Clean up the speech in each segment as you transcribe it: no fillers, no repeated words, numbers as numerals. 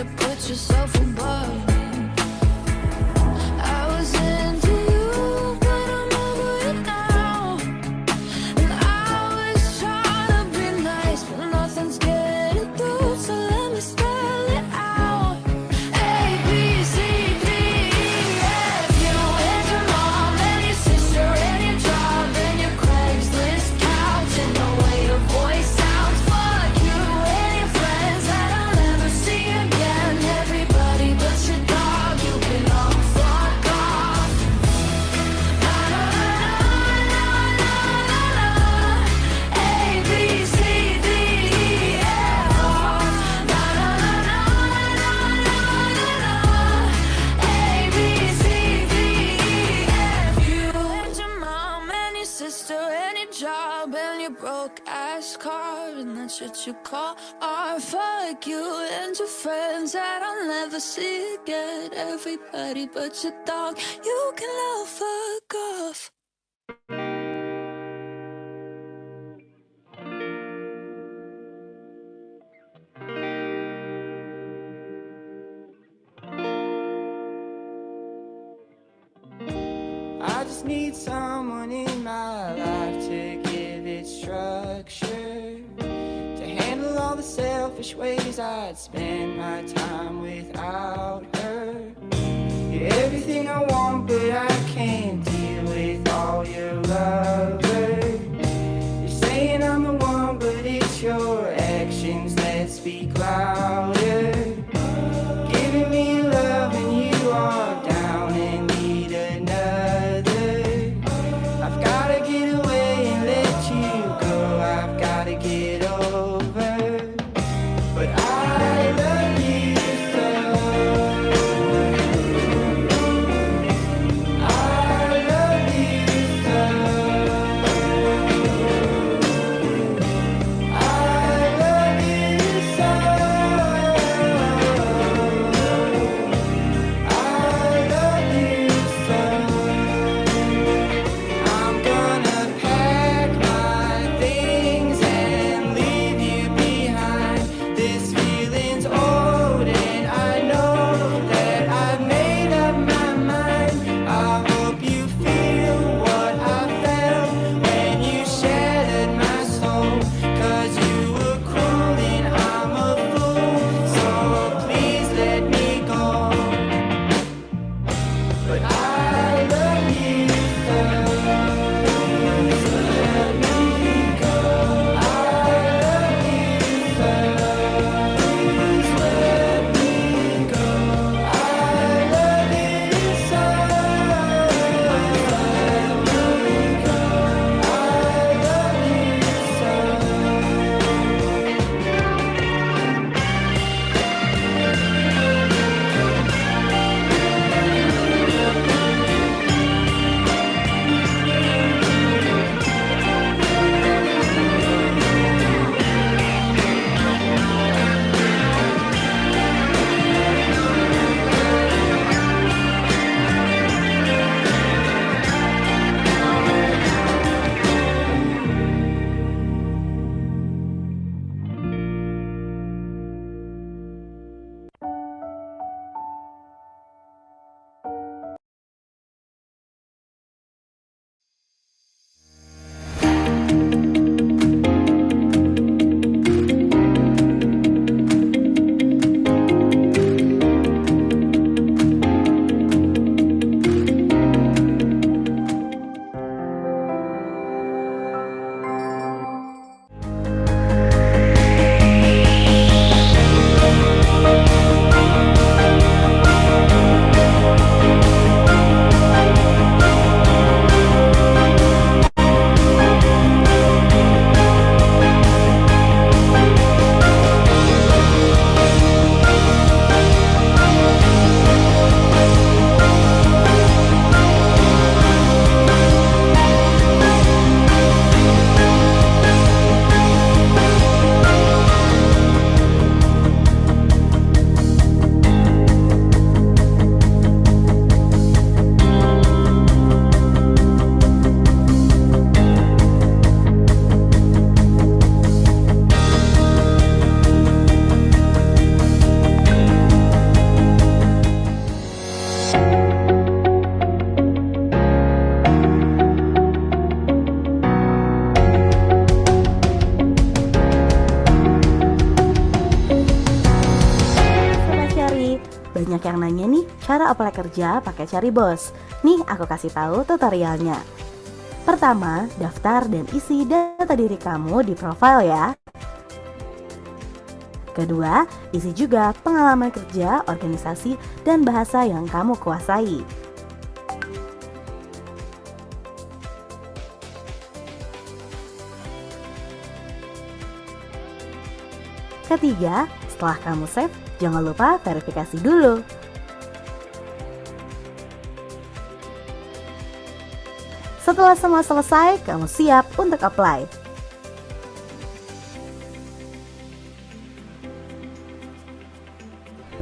to put yourself above me. I was into you, but I'm over it now. And I was trying to be nice, but nothing's getting through, so let me spell it out. A, B, C, D, E, F, you and your mom and your sister and your job and your Craigslist couch and the way your voice sounds. Fuck you and your friends that I'll never see again. Everybody but your dog, you can all fuck off. Na na na na na na na. A, B, C, D, E, F, na na na na na na na. A, B, C, D, E, F. You and your mom and your sister and your job and your broke ass car, and that's what you call art. Fuck you and your friends that I'll never see again. Everybody but your dog, you can all fuck off. I just need someone in my life to give it structure, to handle all the selfish ways I'd spend my time without her. You're everything I want, but I can't deal with all your lovers. You're saying I'm the one, but it's your actions that speak louder. Giving me love and you are down and need another. I've gotta get away and let you go. I've gotta get over. But I love you Banyak yang nanya nih, cara apply kerja pakai Cari Bos. Nih, aku kasih tahu tutorialnya. Pertama, daftar dan isi data diri kamu di profile ya. Kedua, isi juga pengalaman kerja, organisasi, dan bahasa yang kamu kuasai. Ketiga, setelah kamu save, jangan lupa verifikasi dulu. Setelah semua selesai, kamu siap untuk apply.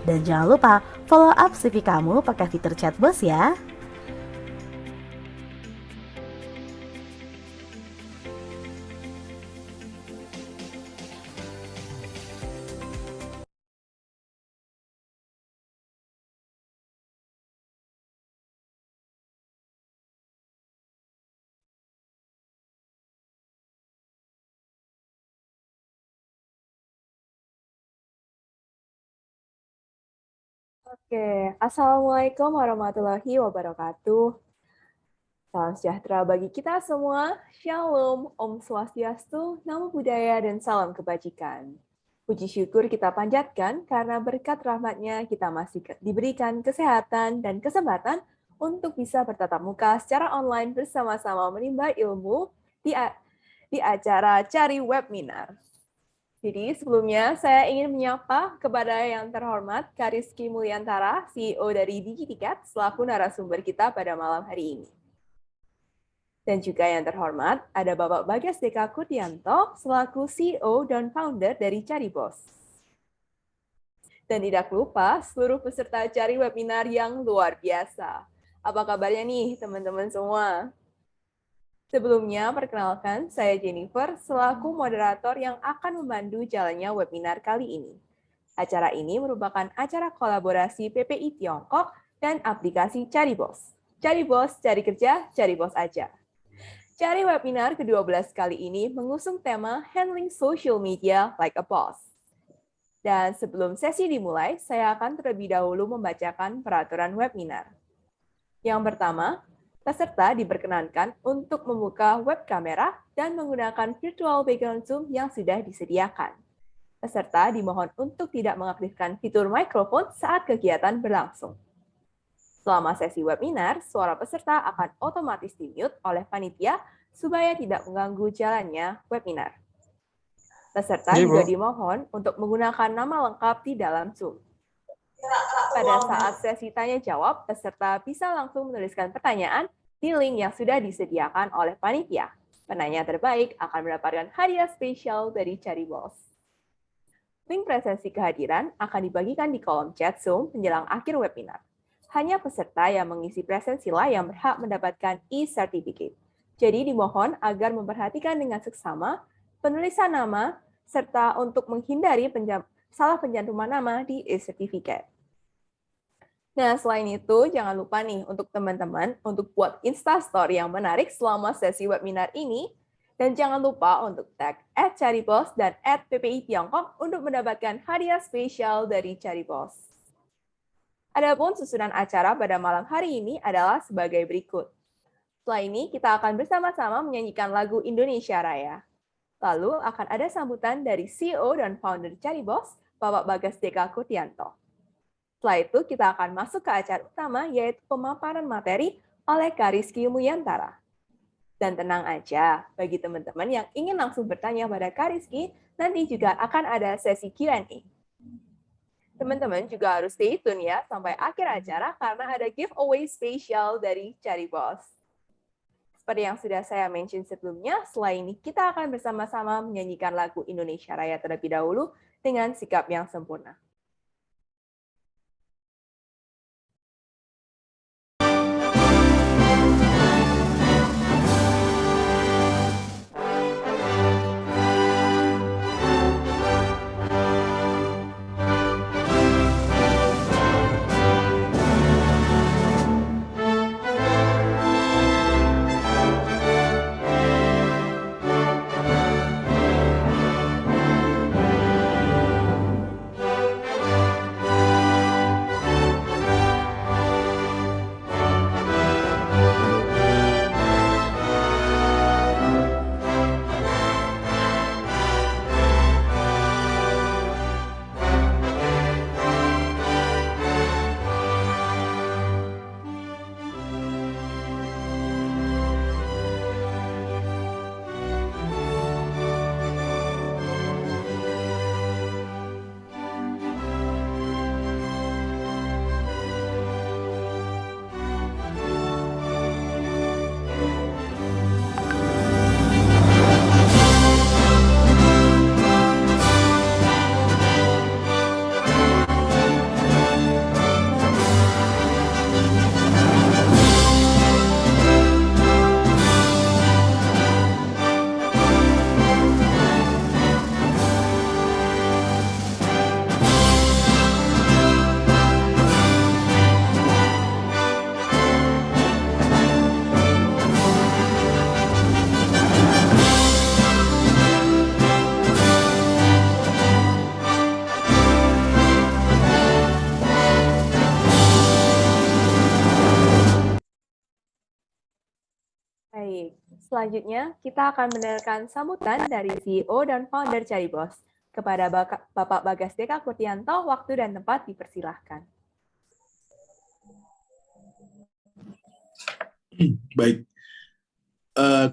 Dan jangan lupa follow up CV kamu pakai fitur chat bos ya. Oke, Assalamualaikum warahmatullahi wabarakatuh. Salam sejahtera bagi kita semua. Shalom, Om Swastiastu, Namo Buddhaya, dan salam kebajikan. Puji syukur kita panjatkan karena berkat rahmatnya kita masih diberikan kesehatan dan kesempatan untuk bisa bertatap muka secara online bersama-sama menimba ilmu di acara Cari Webinar. Jadi sebelumnya saya ingin menyapa kepada yang terhormat Kak Rizky Mulyantara, CEO dari DigiTicket, selaku narasumber kita pada malam hari ini. Dan juga yang terhormat ada Bapak Bagas Deka Kurdianto, selaku CEO dan founder dari Cari Bos. Dan tidak lupa seluruh peserta Cari Webinar yang luar biasa. Apa kabarnya nih teman-teman semua? Sebelumnya, perkenalkan, saya Jennifer selaku moderator yang akan memandu jalannya webinar kali ini. Acara ini merupakan acara kolaborasi PPI Tiongkok dan aplikasi Cari Bos. Cari Bos, cari kerja, cari bos aja. Cari Webinar ke-12 kali ini mengusung tema Handling Social Media Like a Boss. Dan sebelum sesi dimulai, saya akan terlebih dahulu membacakan peraturan webinar. Yang pertama, peserta diperkenankan untuk membuka web kamera dan menggunakan virtual background Zoom yang sudah disediakan. Peserta dimohon untuk tidak mengaktifkan fitur mikrofon saat kegiatan berlangsung. Selama sesi webinar, suara peserta akan otomatis di-mute oleh panitia supaya tidak mengganggu jalannya webinar. Peserta juga dimohon untuk menggunakan nama lengkap di dalam Zoom. Pada saat sesi tanya-jawab, peserta bisa langsung menuliskan pertanyaan di link yang sudah disediakan oleh panitia. Penanya terbaik akan mendapatkan hadiah spesial dari Cari Bos. Link presensi kehadiran akan dibagikan di kolom chat Zoom menjelang akhir webinar. Hanya peserta yang mengisi presensi lah yang berhak mendapatkan e-certificate. Jadi dimohon agar memperhatikan dengan seksama penulisan nama serta untuk menghindari salah pencantuman nama di e-certificate. Nah, selain itu, jangan lupa nih untuk teman-teman untuk buat Instastory yang menarik selama sesi webinar ini. Dan jangan lupa untuk tag @caribos dan @PPI Tiongkok untuk mendapatkan hadiah spesial dari Cari Bos. Adapun susunan acara pada malam hari ini adalah sebagai berikut. Setelah ini, kita akan bersama-sama menyanyikan lagu Indonesia Raya. Lalu akan ada sambutan dari CEO dan founder Cari Bos, Bapak Bagas Deka Kurdianto. Setelah itu, kita akan masuk ke acara utama, yaitu pemaparan materi oleh Kak Rizky Mulyantara. Dan tenang aja, bagi teman-teman yang ingin langsung bertanya pada Kak Rizky, nanti juga akan ada sesi Q&A. Teman-teman juga harus stay tune ya sampai akhir acara karena ada giveaway spesial dari Cari Bos. Seperti yang sudah saya mention sebelumnya, setelah ini kita akan bersama-sama menyanyikan lagu Indonesia Raya terlebih dahulu dengan sikap yang sempurna. Selanjutnya, kita akan mendengarkan sambutan dari CEO dan founder Caribos. Kepada Bapak Bagas Deka Kurtianto, waktu dan tempat dipersilahkan. Baik.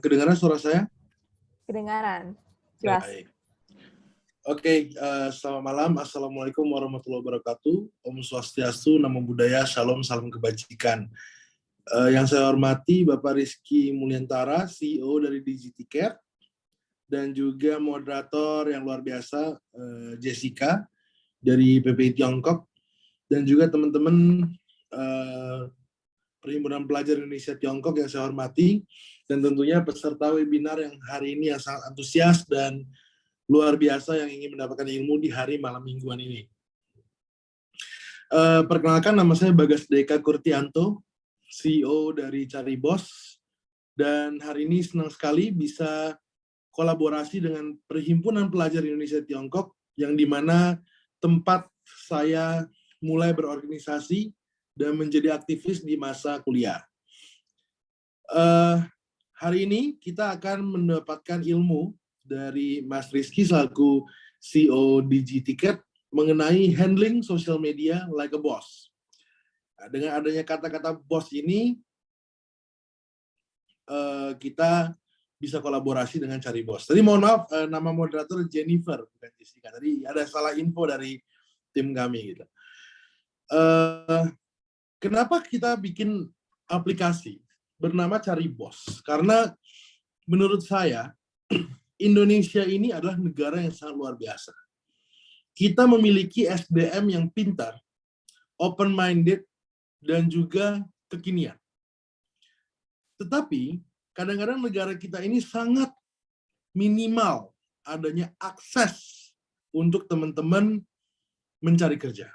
Kedengaran suara saya? Kedengaran. Jelas. Baik. Oke, selamat malam. Assalamualaikum warahmatullahi wabarakatuh. Om Swastiastu, Namo Buddhaya, Shalom, salam kebajikan. Yang saya hormati Bapak Rizky Mulyantara, CEO dari DigiTicket, dan juga moderator yang luar biasa, Jessica, dari PPI Tiongkok, dan juga teman-teman Perhimpunan Pelajar Indonesia Tiongkok yang saya hormati, dan tentunya peserta webinar yang hari ini yang sangat antusias dan luar biasa yang ingin mendapatkan ilmu di hari malam mingguan ini. Perkenalkan, nama saya Bagas Deka Kurtianto, CEO dari Caribos, dan hari ini senang sekali bisa kolaborasi dengan Perhimpunan Pelajar Indonesia Tiongkok, yang dimana tempat saya mulai berorganisasi dan menjadi aktivis di masa kuliah. Hari ini kita akan mendapatkan ilmu dari Mas Rizky selaku CEO DigiTicket mengenai handling social media like a boss. Nah, dengan adanya kata-kata boss ini, kita bisa kolaborasi dengan Caribos. Tadi mohon maaf, nama moderator Jennifer, bukan Jessica. Tadi ada salah info dari tim kami. Gitu. Kenapa kita bikin aplikasi bernama Caribos? Karena menurut saya, Indonesia ini adalah negara yang sangat luar biasa. Kita memiliki SDM yang pintar, open-minded, dan juga kekinian. Tetapi, kadang-kadang negara kita ini sangat minimal adanya akses untuk teman-teman mencari kerja.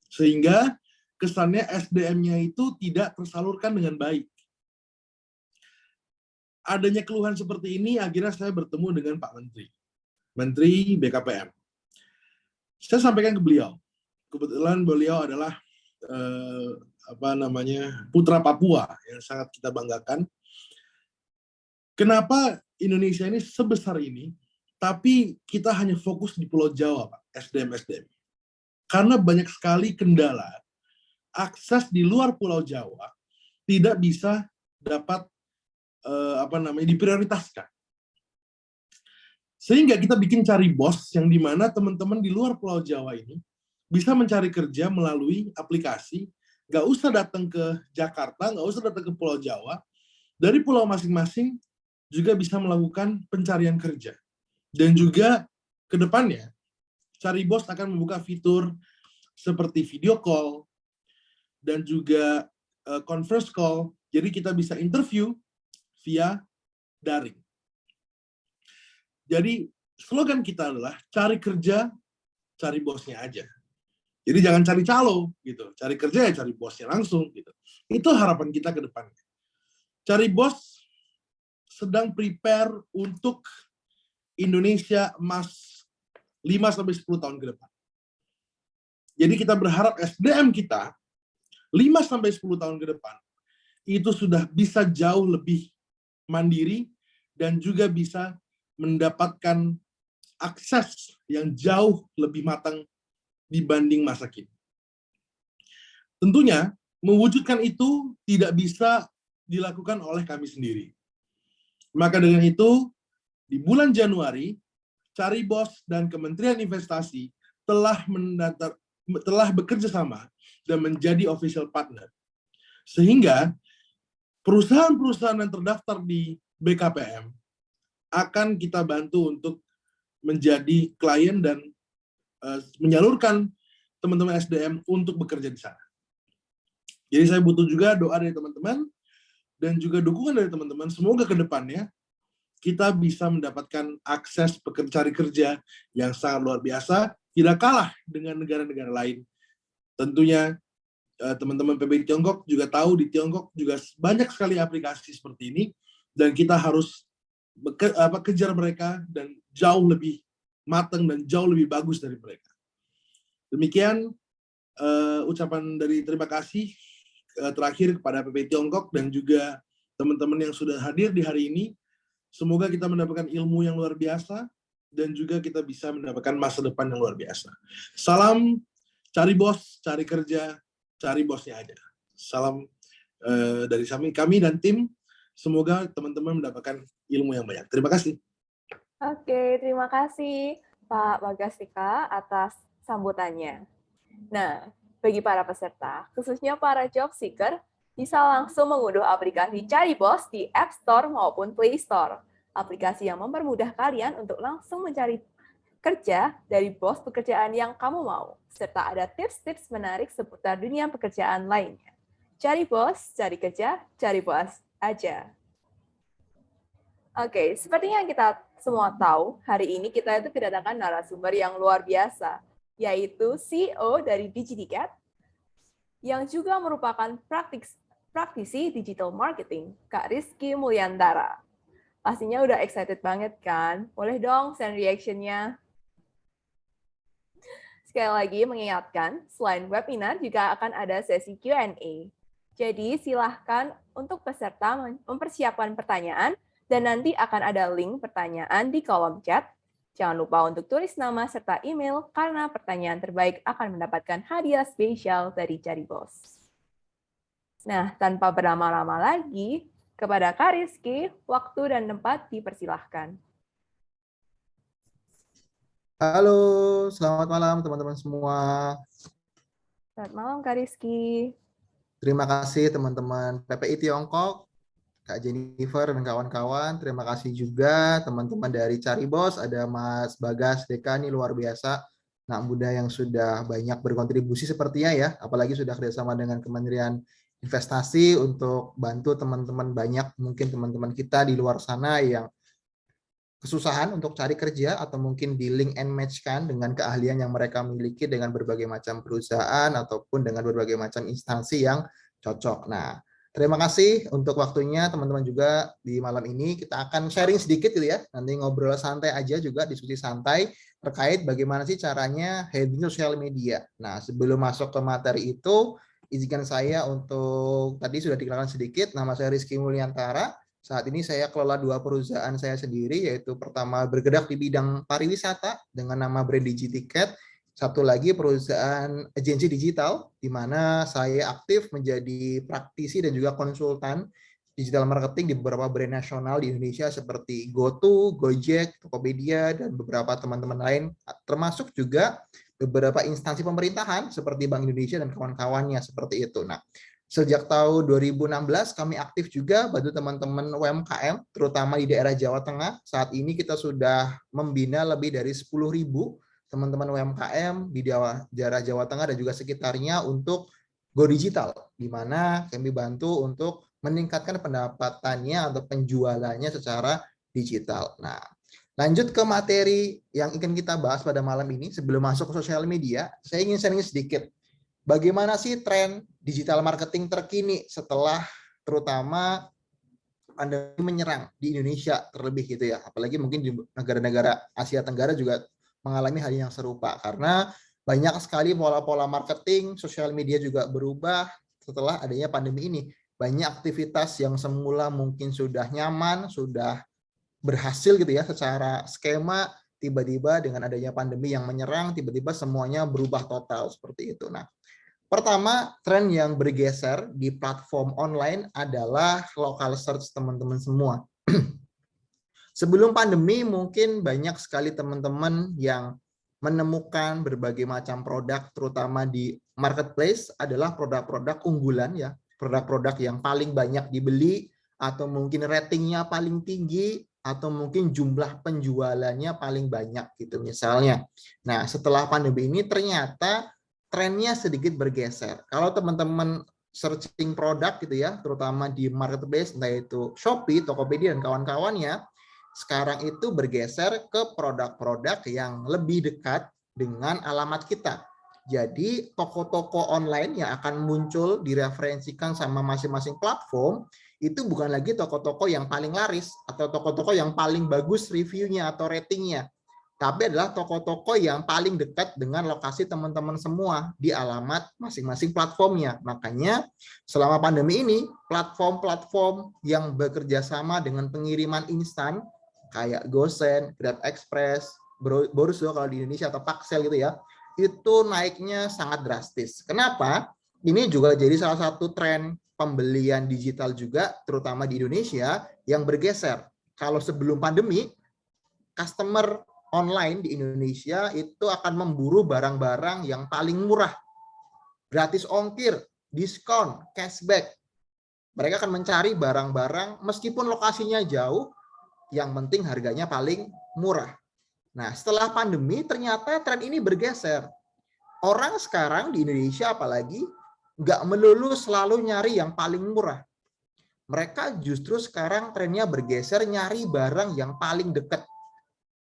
Sehingga kesannya SDM-nya itu tidak tersalurkan dengan baik. Adanya keluhan seperti ini, akhirnya saya bertemu dengan Pak Menteri BKPM. Saya sampaikan ke beliau. Kebetulan beliau adalah putra Papua yang sangat kita banggakan. Kenapa Indonesia ini sebesar ini, tapi kita hanya fokus di Pulau Jawa, Pak, SDM. Karena banyak sekali kendala, akses di luar Pulau Jawa tidak bisa dapat diprioritaskan. Sehingga kita bikin Caribos yang dimana teman-teman di luar Pulau Jawa ini bisa mencari kerja melalui aplikasi, nggak usah datang ke Jakarta, nggak usah datang ke Pulau Jawa, dari pulau masing-masing juga bisa melakukan pencarian kerja. Dan juga ke depannya, Caribos akan membuka fitur seperti video call dan juga conference call, jadi kita bisa interview via daring. Jadi slogan kita adalah cari kerja, cari bosnya aja. Jadi jangan cari calo gitu, cari kerja ya cari bosnya langsung gitu. Itu harapan kita ke depannya. Caribos sedang prepare untuk Indonesia emas 5-10 tahun ke depan. Jadi kita berharap SDM kita 5-10 tahun ke depan itu sudah bisa jauh lebih mandiri dan juga bisa mendapatkan akses yang jauh lebih matang dibanding masa kini. Tentunya, mewujudkan itu tidak bisa dilakukan oleh kami sendiri. Maka dengan itu, di bulan Januari, Caribos dan Kementerian Investasi telah bekerja sama dan menjadi official partner. Sehingga, perusahaan-perusahaan yang terdaftar di BKPM akan kita bantu untuk menjadi klien dan menyalurkan teman-teman SDM untuk bekerja di sana. Jadi saya butuh juga doa dari teman-teman dan juga dukungan dari teman-teman. Semoga ke depannya kita bisa mendapatkan akses cari kerja yang sangat luar biasa, tidak kalah dengan negara-negara lain. Tentunya teman-teman PBI Tiongkok juga tahu di Tiongkok juga banyak sekali aplikasi seperti ini dan kita harus kejar mereka dan jauh lebih matang dan jauh lebih bagus dari mereka. Demikian ucapan dari terima kasih terakhir kepada PPI Tiongkok dan juga teman-teman yang sudah hadir di hari ini. Semoga kita mendapatkan ilmu yang luar biasa dan juga kita bisa mendapatkan masa depan yang luar biasa. Salam cari bos, cari kerja, cari bosnya aja. Salam dari kami dan tim. Semoga teman-teman mendapatkan ilmu yang banyak. Terima kasih. Oke, terima kasih Pak Bagastika atas sambutannya. Nah, bagi para peserta, khususnya para job seeker, bisa langsung mengunduh aplikasi Cari Bos di App Store maupun Play Store. Aplikasi yang mempermudah kalian untuk langsung mencari kerja dari bos pekerjaan yang kamu mau, serta ada tips-tips menarik seputar dunia pekerjaan lainnya. Cari bos, cari kerja, cari bos aja. Oke, seperti yang kita semua tahu, hari ini kita itu kedatangan narasumber yang luar biasa, yaitu CEO dari DigiTicket, yang juga merupakan praktisi digital marketing, Kak Rizky Mulyantara. Pastinya udah excited banget kan? Boleh dong send reaction-nya. Sekali lagi mengingatkan, selain webinar juga akan ada sesi Q&A. Jadi silahkan untuk peserta mempersiapkan pertanyaan dan nanti akan ada link pertanyaan di kolom chat. Jangan lupa untuk tulis nama serta email karena pertanyaan terbaik akan mendapatkan hadiah spesial dari Cari Bos. Nah, tanpa berlama-lama lagi, kepada Kak Rizky, waktu dan tempat dipersilahkan. Halo, selamat malam teman-teman semua. Selamat malam Kak Rizky. Terima kasih teman-teman PPI Tiongkok, Kak Jennifer dan kawan-kawan. Terima kasih juga teman-teman dari Cari Bos, ada Mas Bagas Deka, ini luar biasa. Anak muda yang sudah banyak berkontribusi sepertinya ya, apalagi sudah kerjasama dengan Kementerian Investasi untuk bantu teman-teman banyak, mungkin teman-teman kita di luar sana yang kesusahan untuk cari kerja atau mungkin di link and match kan dengan keahlian yang mereka miliki dengan berbagai macam perusahaan ataupun dengan berbagai macam instansi yang cocok. Nah, terima kasih untuk waktunya teman-teman juga di malam ini. Kita akan sharing sedikit gitu ya, nanti ngobrol santai aja juga, diskusi santai terkait bagaimana sih caranya handling sosial media. Nah, sebelum masuk ke materi itu, izinkan saya untuk, tadi sudah dikenalkan sedikit, nama saya Rizky Mulyantara. Saat ini saya kelola 2 perusahaan saya sendiri, yaitu pertama bergerak di bidang pariwisata dengan nama brand DigiTicket, satu lagi perusahaan agensi digital, di mana saya aktif menjadi praktisi dan juga konsultan digital marketing di beberapa brand nasional di Indonesia seperti GoTo, Gojek, Tokopedia, dan beberapa teman-teman lain, termasuk juga beberapa instansi pemerintahan seperti Bank Indonesia dan kawan-kawannya seperti itu. Nah, sejak tahun 2016 kami aktif juga bantu teman-teman UMKM, terutama di daerah Jawa Tengah. Saat ini kita sudah membina lebih dari 10.000 teman-teman UMKM di daerah Jawa Tengah dan juga sekitarnya untuk go digital, di mana kami bantu untuk meningkatkan pendapatannya atau penjualannya secara digital. Nah, lanjut ke materi yang ingin kita bahas pada malam ini. Sebelum masuk ke sosial media, saya ingin sharing sedikit. Bagaimana sih tren digital marketing terkini setelah terutama pandemi menyerang di Indonesia terlebih gitu ya. Apalagi mungkin di negara-negara Asia Tenggara juga mengalami hal yang serupa. Karena banyak sekali pola-pola marketing, sosial media juga berubah setelah adanya pandemi ini. Banyak aktivitas yang semula mungkin sudah nyaman, sudah berhasil gitu ya secara skema, tiba-tiba dengan adanya pandemi yang menyerang, tiba-tiba semuanya berubah total seperti itu. Nah, pertama, tren yang bergeser di platform online adalah local search teman-teman semua. Sebelum pandemi mungkin banyak sekali teman-teman yang menemukan berbagai macam produk, terutama di marketplace adalah produk-produk unggulan ya, produk-produk yang paling banyak dibeli atau mungkin ratingnya paling tinggi atau mungkin jumlah penjualannya paling banyak gitu misalnya. Nah, setelah pandemi ini ternyata trennya sedikit bergeser. Kalau teman-teman searching produk gitu ya, terutama di marketplace, entah itu Shopee, Tokopedia, dan kawan-kawannya, sekarang itu bergeser ke produk-produk yang lebih dekat dengan alamat kita. Jadi toko-toko online yang akan muncul direferensikan sama masing-masing platform itu bukan lagi toko-toko yang paling laris atau toko-toko yang paling bagus reviewnya atau ratingnya. tapi adalah toko-toko yang paling dekat dengan lokasi teman-teman semua di alamat masing-masing platformnya. Makanya selama pandemi ini, platform-platform yang bekerja sama dengan pengiriman instan kayak GoSend, Grab Express, Borso kalau di Indonesia atau Paxel gitu ya, itu naiknya sangat drastis. Kenapa? Ini juga jadi salah satu tren pembelian digital juga, terutama di Indonesia, yang bergeser. Kalau sebelum pandemi, customer online di Indonesia itu akan memburu barang-barang yang paling murah, gratis ongkir, diskon, cashback. Mereka akan mencari barang-barang meskipun lokasinya jauh, yang penting harganya paling murah. Nah, setelah pandemi ternyata tren ini bergeser. Orang sekarang di Indonesia apalagi nggak melulu selalu nyari yang paling murah. Mereka justru sekarang trennya bergeser nyari barang yang paling dekat.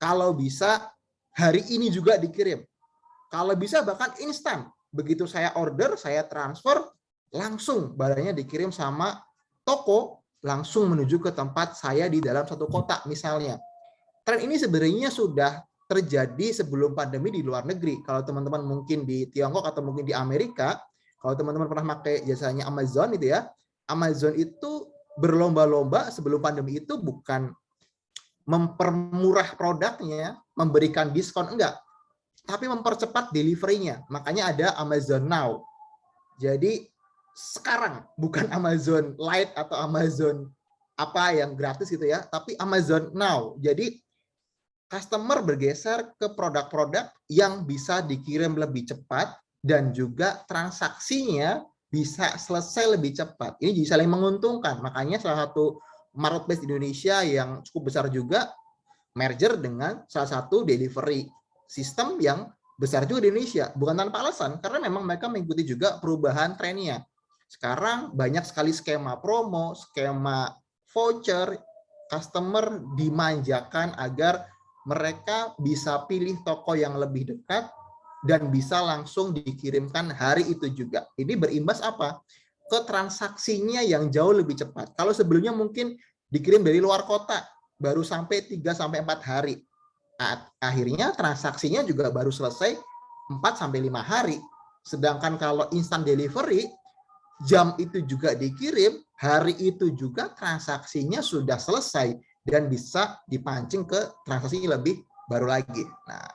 Kalau bisa hari ini juga dikirim. Kalau bisa bahkan instan. Begitu saya order, saya transfer, langsung barangnya dikirim sama toko, langsung menuju ke tempat saya di dalam satu kota misalnya. Tren ini sebenarnya sudah terjadi sebelum pandemi di luar negeri. Kalau teman-teman mungkin di Tiongkok atau mungkin di Amerika, kalau teman-teman pernah pakai jasanya Amazon itu ya, Amazon itu berlomba-lomba sebelum pandemi itu bukan mempermurah produknya, memberikan diskon, enggak, tapi mempercepat delivery-nya. Makanya ada Amazon Now. Jadi sekarang bukan Amazon Lite atau Amazon apa yang gratis gitu ya, tapi Amazon Now. Jadi customer bergeser ke produk-produk yang bisa dikirim lebih cepat dan juga transaksinya bisa selesai lebih cepat. Ini jadi saling menguntungkan. Makanya salah satu marketplace di Indonesia yang cukup besar juga merger dengan salah satu delivery sistem yang besar juga di Indonesia. Bukan tanpa alasan, karena memang mereka mengikuti juga perubahan trennya. Sekarang banyak sekali skema promo, skema voucher, customer dimanjakan agar mereka bisa pilih toko yang lebih dekat dan bisa langsung dikirimkan hari itu juga. Ini berimbas apa? Ke transaksinya yang jauh lebih cepat. Kalau sebelumnya mungkin dikirim dari luar kota, baru sampai 3-4 hari. Akhirnya transaksinya juga baru selesai 4-5 hari. Sedangkan kalau instant delivery, jam itu juga dikirim, hari itu juga transaksinya sudah selesai dan bisa dipancing ke transaksi lebih baru lagi. Nah,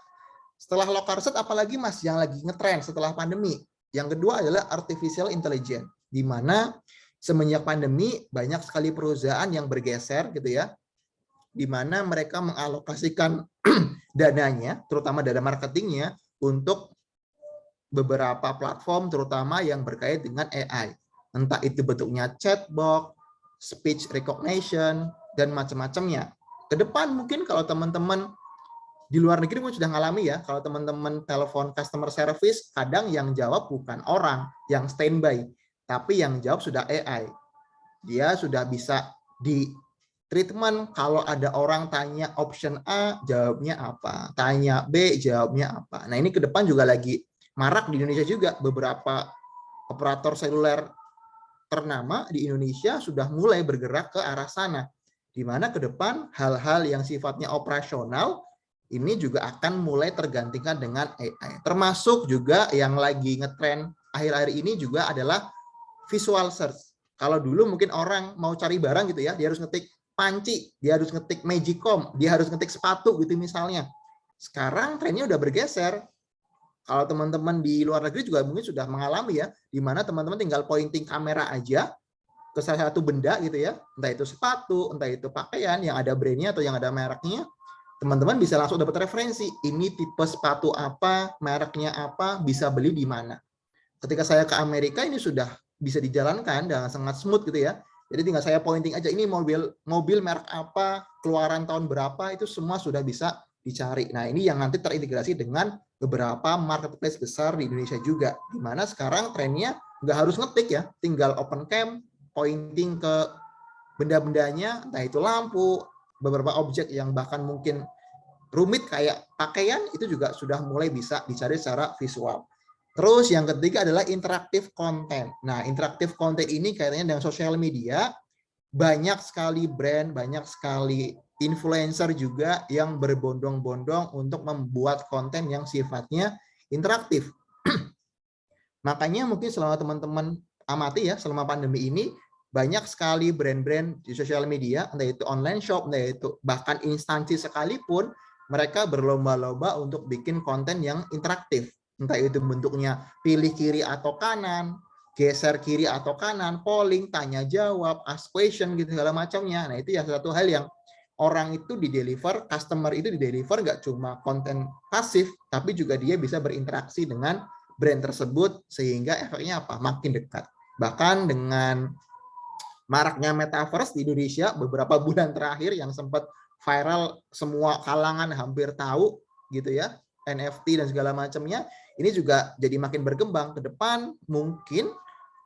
setelah local search apalagi Mas yang lagi ngetren setelah pandemi? Yang kedua adalah artificial intelligence, di mana semenjak pandemi banyak sekali perusahaan yang bergeser gitu ya, di mana mereka mengalokasikan dananya, terutama dana marketingnya, untuk beberapa platform terutama yang berkait dengan AI. Entah itu bentuknya chatbot, speech recognition, dan macam-macamnya. Ke depan mungkin kalau teman-teman di luar negeri mungkin sudah ngalami ya, kalau teman-teman telepon customer service, kadang yang jawab bukan orang yang standby, tapi yang jawab sudah AI. Dia sudah bisa di treatment, kalau ada orang tanya option A, jawabnya apa. Tanya B, jawabnya apa. Nah ini ke depan juga lagi marak di Indonesia juga. Beberapa operator seluler ternama di Indonesia sudah mulai bergerak ke arah sana. Di mana ke depan hal-hal yang sifatnya operasional ini juga akan mulai tergantikan dengan AI. Termasuk juga yang lagi ngetren akhir-akhir ini juga adalah visual search. Kalau dulu mungkin orang mau cari barang gitu ya, dia harus ngetik panci, dia harus ngetik magicom, dia harus ngetik sepatu gitu misalnya. Sekarang trennya udah bergeser. Kalau teman-teman di luar negeri juga mungkin sudah mengalami ya, di mana teman-teman tinggal pointing kamera aja ke salah satu benda gitu ya, entah itu sepatu, entah itu pakaian yang ada brandnya atau yang ada mereknya, teman-teman bisa langsung dapat referensi. Ini tipe sepatu apa, mereknya apa, bisa beli di mana. Ketika saya ke Amerika ini sudah bisa dijalankan dengan sangat smooth gitu ya. Jadi tinggal saya pointing aja, ini mobil merek apa, keluaran tahun berapa, itu semua sudah bisa dicari. Nah ini yang nanti terintegrasi dengan beberapa marketplace besar di Indonesia juga. Di mana sekarang trennya nggak harus ngetik ya, tinggal open cam, pointing ke benda-bendanya, entah itu lampu, beberapa objek yang bahkan mungkin rumit kayak pakaian, itu juga sudah mulai bisa dicari secara visual. Terus yang ketiga adalah interaktif konten. Nah, interaktif konten ini kaitannya dengan sosial media. Banyak sekali brand, banyak sekali influencer juga yang berbondong-bondong untuk membuat konten yang sifatnya interaktif. Makanya mungkin selama teman-teman amati ya, selama pandemi ini banyak sekali brand-brand di sosial media, entah itu online shop, entah itu bahkan instansi sekalipun, mereka berlomba-lomba untuk bikin konten yang interaktif. Entah itu bentuknya pilih kiri atau kanan, geser kiri atau kanan, polling, tanya jawab, ask question gitu segala macamnya. Nah, itu ya satu hal yang orang itu di-deliver, customer itu di-deliver nggak cuma konten pasif, tapi juga dia bisa berinteraksi dengan brand tersebut, sehingga efeknya apa? Makin dekat. Bahkan dengan maraknya metaverse di Indonesia beberapa bulan terakhir yang sempat viral, semua kalangan hampir tahu gitu ya, NFT dan segala macamnya, ini juga jadi makin berkembang. Ke depan mungkin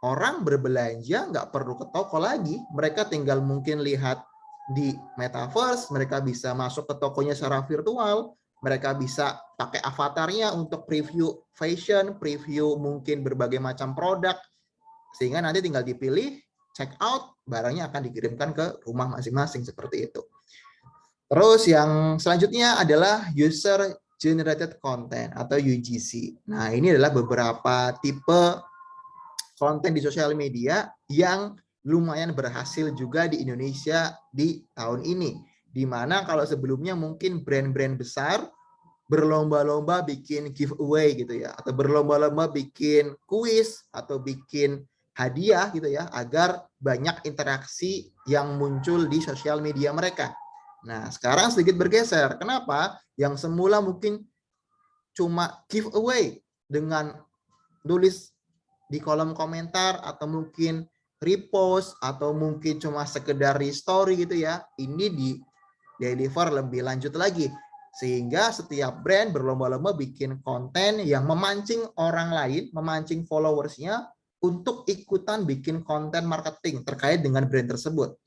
orang berbelanja nggak perlu ke toko lagi, mereka tinggal mungkin lihat di metaverse, mereka bisa masuk ke tokonya secara virtual, mereka bisa pakai avatarnya untuk preview fashion, preview mungkin berbagai macam produk, sehingga nanti tinggal dipilih, check out, barangnya akan dikirimkan ke rumah masing-masing seperti itu. Terus yang selanjutnya adalah user generated content atau UGC. Nah, ini adalah beberapa tipe konten di sosial media yang lumayan berhasil juga di Indonesia di tahun ini. Di mana kalau sebelumnya mungkin brand-brand besar berlomba-lomba bikin giveaway gitu ya, atau berlomba-lomba bikin kuis atau bikin hadiah gitu ya, agar banyak interaksi yang muncul di sosial media mereka. Nah, sekarang sedikit bergeser. Kenapa? Yang semula mungkin cuma giveaway dengan tulis di kolom komentar atau mungkin repost atau mungkin cuma sekedar story gitu ya, ini di deliver lebih lanjut lagi, sehingga setiap brand berlomba-lomba bikin konten yang memancing orang lain, memancing followersnya untuk ikutan bikin konten marketing terkait dengan brand tersebut.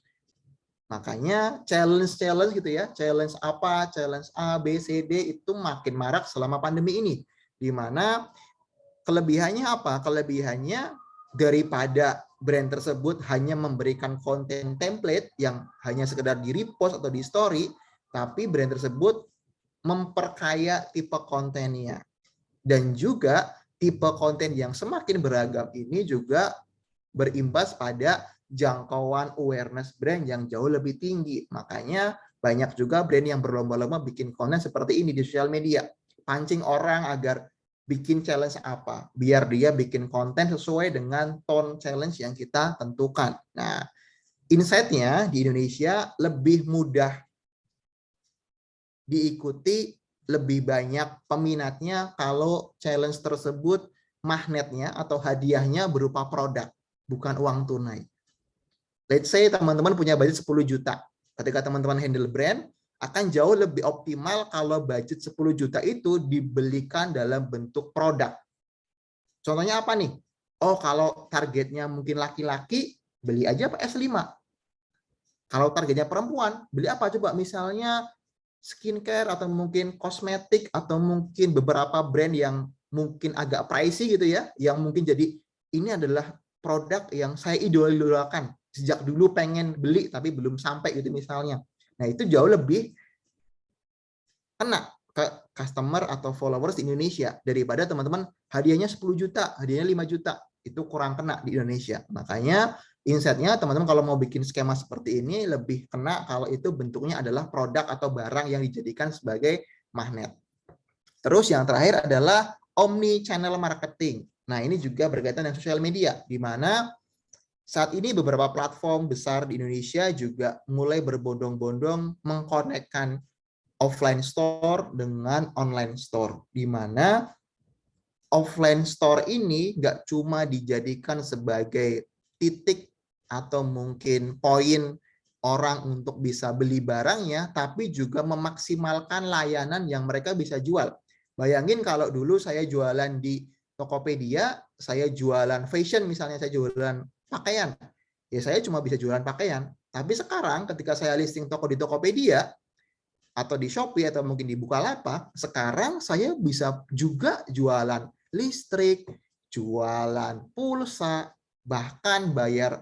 Makanya challenge gitu ya, challenge apa, challenge A, B, C, D itu makin marak selama pandemi ini, di mana kelebihannya apa? Kelebihannya daripada brand tersebut hanya memberikan konten template yang hanya sekedar di repost atau di story, tapi brand tersebut memperkaya tipe kontennya. Dan juga tipe konten yang semakin beragam ini juga berimbas pada jangkauan awareness brand yang jauh lebih tinggi. Makanya banyak juga brand yang berlomba-lomba bikin konten seperti ini di sosial media. Pancing orang agar bikin challenge apa, biar dia bikin konten sesuai dengan tone challenge yang kita tentukan. Nah, insight-nya di Indonesia lebih mudah diikuti, lebih banyak peminatnya kalau challenge tersebut magnetnya atau hadiahnya berupa produk, bukan uang tunai. Let's say teman-teman punya budget 10 juta. Ketika teman-teman handle brand, akan jauh lebih optimal kalau budget 10 juta itu dibelikan dalam bentuk produk. Contohnya apa nih? Oh, kalau targetnya mungkin laki-laki, beli aja PS5. Kalau targetnya perempuan, beli apa coba? Misalnya skincare atau mungkin kosmetik atau mungkin beberapa brand yang mungkin agak pricey gitu ya, yang mungkin jadi ini adalah produk yang saya idolakan. Sejak dulu pengen beli tapi belum sampai gitu misalnya. Nah, itu jauh lebih kena ke customer atau followers di Indonesia daripada teman-teman hadiahnya 10 juta, hadiahnya 5 juta. Itu kurang kena di Indonesia. Makanya insight-nya teman-teman kalau mau bikin skema seperti ini lebih kena kalau itu bentuknya adalah produk atau barang yang dijadikan sebagai magnet. Terus yang terakhir adalah omni channel marketing. Nah, ini juga berkaitan dengan sosial media, di mana saat ini beberapa platform besar di Indonesia juga mulai berbondong-bondong mengkonekkan offline store dengan online store, di mana offline store ini nggak cuma dijadikan sebagai titik atau mungkin poin orang untuk bisa beli barangnya, tapi juga memaksimalkan layanan yang mereka bisa jual. Bayangin kalau dulu saya jualan di Tokopedia, saya jualan fashion misalnya, saya jualan pakaian, ya saya cuma bisa jualan pakaian. Tapi sekarang ketika saya listing toko di Tokopedia atau di Shopee atau mungkin di Bukalapak, sekarang saya bisa juga jualan listrik, jualan pulsa, bahkan bayar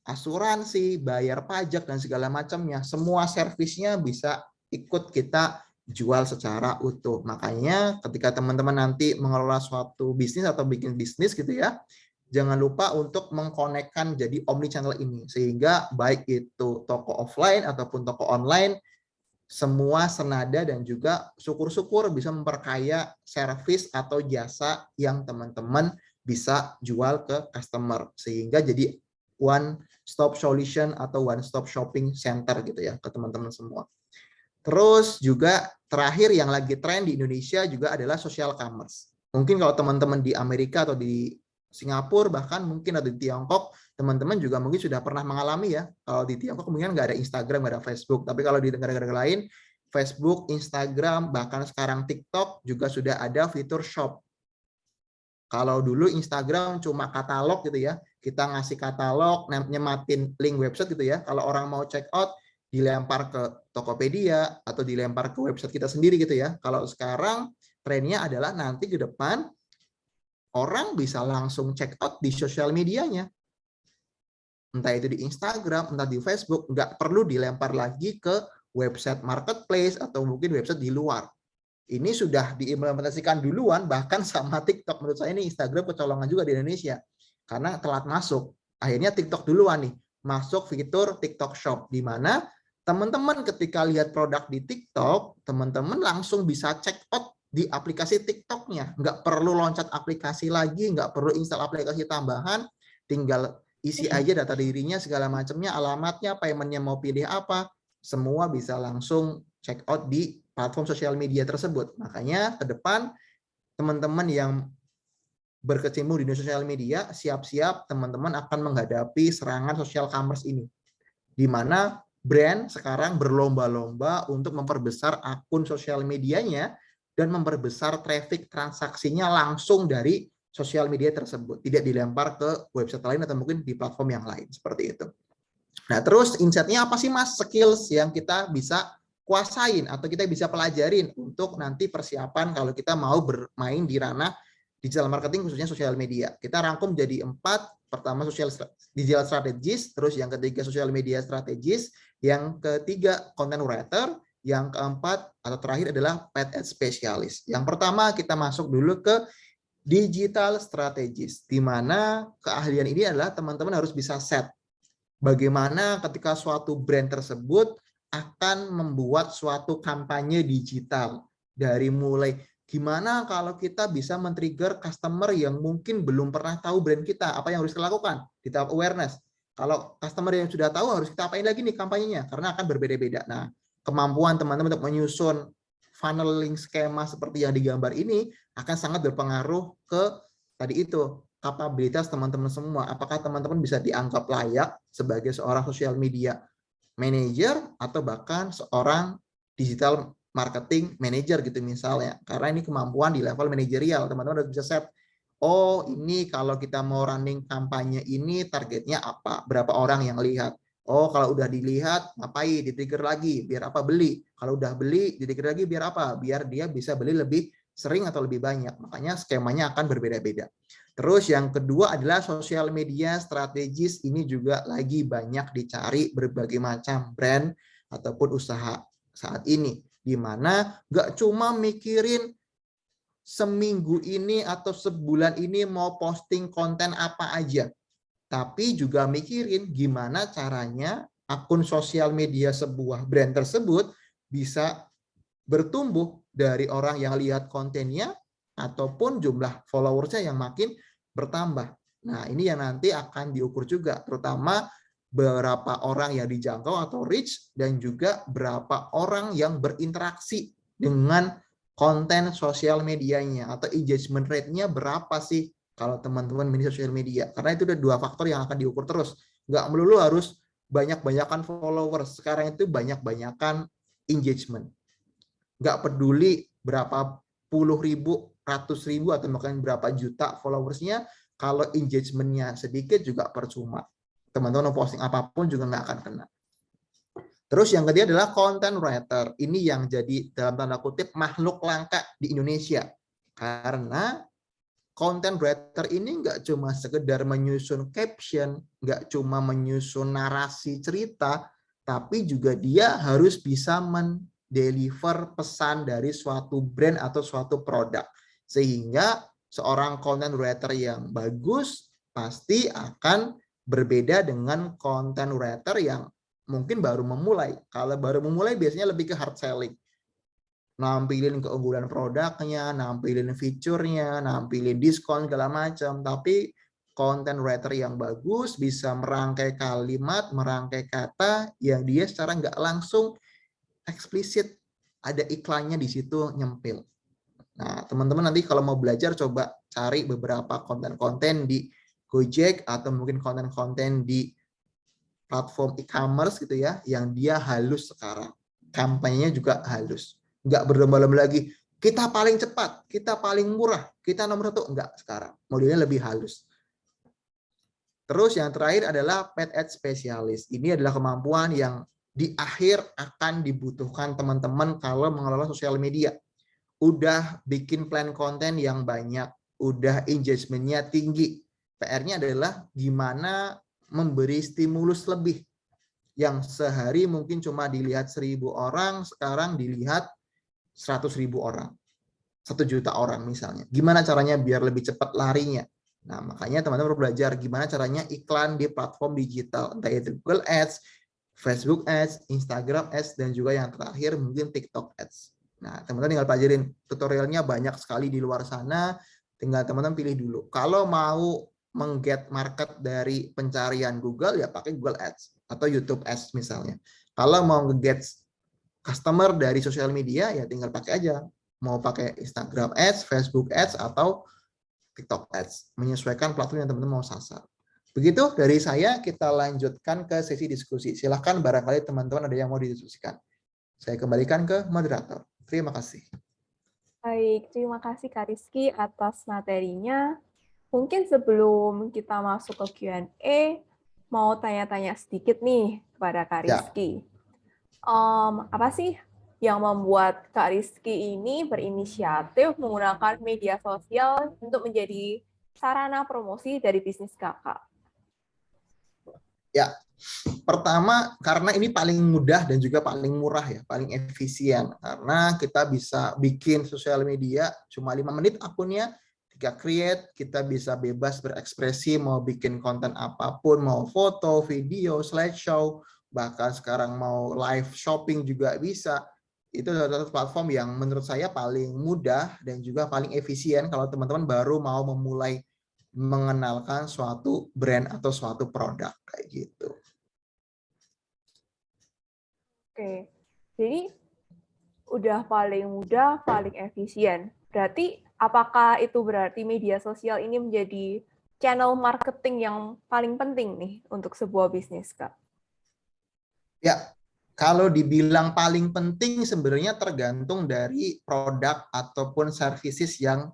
asuransi, bayar pajak, dan segala macamnya. Semua servisnya bisa ikut kita jual secara utuh. Makanya ketika teman-teman nanti mengelola suatu bisnis atau bikin bisnis gitu ya, jangan lupa untuk mengkonekkan jadi omnichannel ini. Sehingga baik itu toko offline ataupun toko online, semua senada dan juga syukur-syukur bisa memperkaya servis atau jasa yang teman-teman bisa jual ke customer. Sehingga jadi one stop solution atau one stop shopping center gitu ya ke teman-teman semua. Terus juga terakhir yang lagi tren di Indonesia juga adalah social commerce. Mungkin kalau teman-teman di Amerika atau di Singapura bahkan mungkin ada di Tiongkok, teman-teman juga mungkin sudah pernah mengalami ya. Kalau di Tiongkok mungkin nggak ada Instagram, nggak ada Facebook. Tapi kalau di negara-negara lain, Facebook, Instagram, bahkan sekarang TikTok juga sudah ada fitur shop. Kalau dulu Instagram cuma katalog gitu ya, kita ngasih katalog, nyematin link website gitu ya. Kalau orang mau check out, dilempar ke Tokopedia atau dilempar ke website kita sendiri gitu ya. Kalau sekarang trennya adalah nanti ke depan orang bisa langsung check out di sosial medianya. Entah itu di Instagram, entah di Facebook, nggak perlu dilempar lagi ke website marketplace atau mungkin website di luar. Ini sudah diimplementasikan duluan bahkan sama TikTok. Menurut saya ini Instagram kecolongan juga di Indonesia karena telat masuk. Akhirnya TikTok duluan nih masuk fitur TikTok Shop di mana teman-teman ketika lihat produk di TikTok, teman-teman langsung bisa check out di aplikasi TikTok-nya. Nggak perlu loncat aplikasi lagi, nggak perlu install aplikasi tambahan, tinggal isi aja data dirinya, segala macamnya, alamatnya, payment-nya mau pilih apa, semua bisa langsung check out di platform sosial media tersebut. Makanya ke depan teman-teman yang berkecimpung di dunia sosial media, siap-siap teman-teman akan menghadapi serangan social commerce ini. Di mana brand sekarang berlomba-lomba untuk memperbesar akun sosial medianya dan memperbesar traffic transaksinya langsung dari sosial media tersebut. Tidak dilempar ke website lain atau mungkin di platform yang lain. Seperti itu. Nah, terus insight-nya apa sih Mas? Skills yang kita bisa kuasain atau kita bisa pelajarin untuk nanti persiapan kalau kita mau bermain di ranah digital marketing khususnya sosial media. Kita rangkum jadi 4. Pertama digital strategis, terus yang ketiga social media strategis, yang ketiga content writer, yang keempat atau terakhir adalah paid ad specialist. Yang pertama kita masuk dulu ke digital strategis, di mana keahlian ini adalah teman-teman harus bisa set bagaimana ketika suatu brand tersebut akan membuat suatu kampanye digital. Dari mulai gimana kalau kita bisa men-trigger customer yang mungkin belum pernah tahu brand kita, apa yang harus kita lakukan di tahap awareness. Kalau customer yang sudah tahu harus kita apain lagi nih kampanyenya, karena akan berbeda-beda. Nah, kemampuan teman-teman untuk menyusun funneling skema seperti yang digambar ini akan sangat berpengaruh ke tadi itu, kapabilitas teman-teman semua. Apakah teman-teman bisa dianggap layak sebagai seorang social media manager atau bahkan seorang digital marketing manager gitu misalnya. Karena ini kemampuan di level manajerial, teman-teman harus bisa set, oh ini kalau kita mau running kampanye ini targetnya apa, berapa orang yang lihat. Oh kalau udah dilihat ngapain, di-trigger lagi, biar apa beli. Kalau udah beli, di-trigger lagi biar apa, biar dia bisa beli lebih sering atau lebih banyak. Makanya skemanya akan berbeda-beda. Terus yang kedua adalah sosial media strategis. Ini juga lagi banyak dicari berbagai macam brand ataupun usaha saat ini. Di mana nggak cuma mikirin seminggu ini atau sebulan ini mau posting konten apa aja. Tapi juga mikirin gimana caranya akun sosial media sebuah brand tersebut bisa bertumbuh dari orang yang lihat kontennya ataupun jumlah followersnya yang makin bertambah. Nah, ini yang nanti akan diukur juga, terutama berapa orang yang dijangkau atau reach dan juga berapa orang yang berinteraksi dengan konten sosial medianya atau engagement rate-nya berapa sih kalau teman-teman mini sosial media. Karena itu ada 2 faktor yang akan diukur terus. Nggak melulu harus banyak-banyakan followers. Sekarang itu banyak-banyakan engagement. Nggak peduli berapa puluh ribu, ratus ribu, atau bahkan berapa juta followersnya, kalau engagement-nya sedikit juga percuma. Teman-teman mau posting apapun juga nggak akan kena. Terus yang ketiga adalah content writer. Ini yang jadi dalam tanda kutip makhluk langka di Indonesia. Karena content writer ini nggak cuma sekedar menyusun caption, nggak cuma menyusun narasi cerita, tapi juga dia harus bisa mendeliver pesan dari suatu brand atau suatu produk. Sehingga seorang content writer yang bagus pasti akan berbeda dengan content writer yang mungkin baru memulai. Kalau baru memulai biasanya lebih ke hard selling. Nampilin keunggulan produknya, nampilin fiturnya, nampilin diskon segala macam. Tapi content writer yang bagus bisa merangkai kalimat, merangkai kata yang dia secara nggak langsung eksplisit ada iklannya di situ nyempil. Nah, teman-teman nanti kalau mau belajar coba cari beberapa konten-konten di Gojek atau mungkin konten-konten di platform e-commerce gitu ya, yang dia halus sekarang. Kampanyenya juga halus. Nggak berlomba-lomba lagi, kita paling cepat, kita paling murah, kita nomor 1. Enggak sekarang. Modelnya lebih halus. Terus yang terakhir adalah paid ad specialist. Ini adalah kemampuan yang di akhir akan dibutuhkan teman-teman kalau mengelola sosial media. Udah bikin plan konten yang banyak, udah engagement-nya tinggi. PR-nya adalah gimana memberi stimulus lebih. Yang sehari mungkin cuma dilihat 1.000 orang, sekarang dilihat 100.000 orang. 1 juta orang misalnya. Gimana caranya biar lebih cepat larinya? Nah, makanya teman-teman perlu belajar gimana caranya iklan di platform digital. Entah itu Google Ads, Facebook Ads, Instagram Ads, dan juga yang terakhir mungkin TikTok Ads. Nah, teman-teman tinggal pelajarin. Tutorialnya banyak sekali di luar sana. Tinggal teman-teman pilih dulu. Kalau mau mengget market dari pencarian Google, ya pakai Google Ads atau YouTube Ads misalnya. Kalau mau nge-get customer dari sosial media, ya tinggal pakai aja. Mau pakai Instagram Ads, Facebook Ads, atau TikTok Ads. Menyesuaikan platform yang teman-teman mau sasar. Begitu dari saya, kita lanjutkan ke sesi diskusi. Silahkan barangkali teman-teman ada yang mau didiskusikan. Saya kembalikan ke moderator. Terima kasih. Baik, terima kasih Kak Rizky atas materinya. Mungkin sebelum kita masuk ke Q&A, mau tanya-tanya sedikit nih kepada Kak Ya. Rizky. Apa sih yang membuat Kak Rizky ini berinisiatif menggunakan media sosial untuk menjadi sarana promosi dari bisnis kakak? Ya, pertama karena ini paling mudah dan juga paling murah ya, paling efisien. Karena kita bisa bikin sosial media cuma 5 menit akunnya, ketika create, kita bisa bebas berekspresi, mau bikin konten apapun, mau foto, video, slideshow, bahkan sekarang mau live shopping juga bisa. Itu adalah satu platform yang menurut saya paling mudah dan juga paling efisien kalau teman-teman baru mau memulai mengenalkan suatu brand atau suatu produk kayak gitu. Oke, jadi udah paling mudah, paling efisien. Berarti apakah itu berarti media sosial ini menjadi channel marketing yang paling penting nih untuk sebuah bisnis, Kak? Ya, kalau dibilang paling penting sebenarnya tergantung dari produk ataupun services yang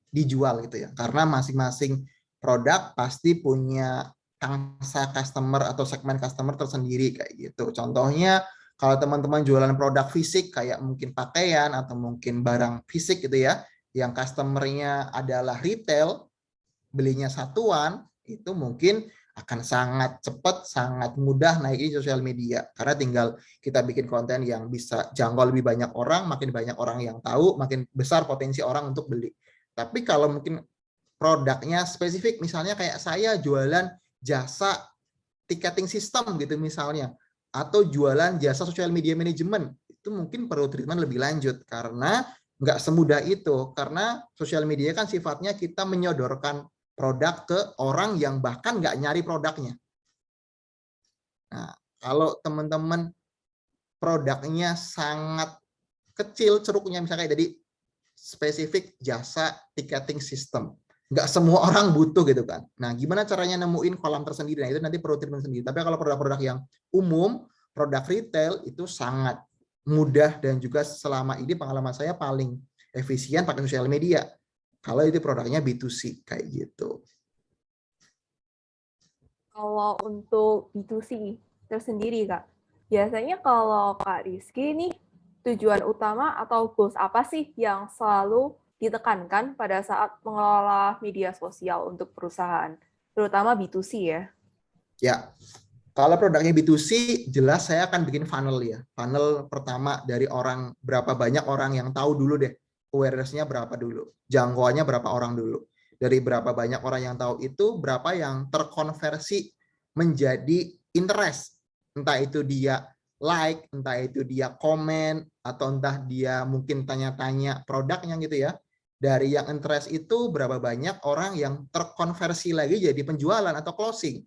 dijual gitu ya. Karena masing-masing produk pasti punya pangsa customer atau segmen customer tersendiri kayak gitu. Contohnya kalau teman-teman jualan produk fisik kayak mungkin pakaian atau mungkin barang fisik gitu ya, yang customernya adalah retail, belinya satuan, itu mungkin akan sangat cepat, sangat mudah naik di sosial media. Karena tinggal kita bikin konten yang bisa jangkau lebih banyak orang, makin banyak orang yang tahu, makin besar potensi orang untuk beli. Tapi kalau mungkin produknya spesifik, misalnya kayak saya jualan jasa ticketing system gitu misalnya, atau jualan jasa social media management, itu mungkin perlu treatment lebih lanjut karena nggak semudah itu. Karena sosial media kan sifatnya kita menyodorkan produk ke orang yang bahkan nggak nyari produknya. Nah, kalau teman-teman produknya sangat kecil ceruknya, misalnya kayak tadi spesifik jasa ticketing system, nggak semua orang butuh gitu kan. Nah, gimana caranya nemuin kolam tersendiri? Nah, itu nanti perlu treatment sendiri. Tapi kalau produk-produk yang umum, produk retail itu sangat mudah dan juga selama ini pengalaman saya paling efisien pakai sosial media. Kalau itu produknya B2C kayak gitu. Kalau untuk B2C tersendiri, Kak, biasanya kalau Kak Rizky nih, tujuan utama atau goals apa sih yang selalu ditekankan pada saat mengelola media sosial untuk perusahaan, terutama B2C ya? Ya, kalau produknya B2C, jelas saya akan bikin funnel ya. Funnel pertama dari orang, berapa banyak orang yang tahu dulu deh. Awareness-nya berapa dulu. Jangkauannya berapa orang dulu. Dari berapa banyak orang yang tahu itu, berapa yang terkonversi menjadi interest. Entah itu dia like, entah itu dia komen, atau entah dia mungkin tanya-tanya produknya gitu ya. Dari yang interest itu, berapa banyak orang yang terkonversi lagi jadi penjualan atau closing.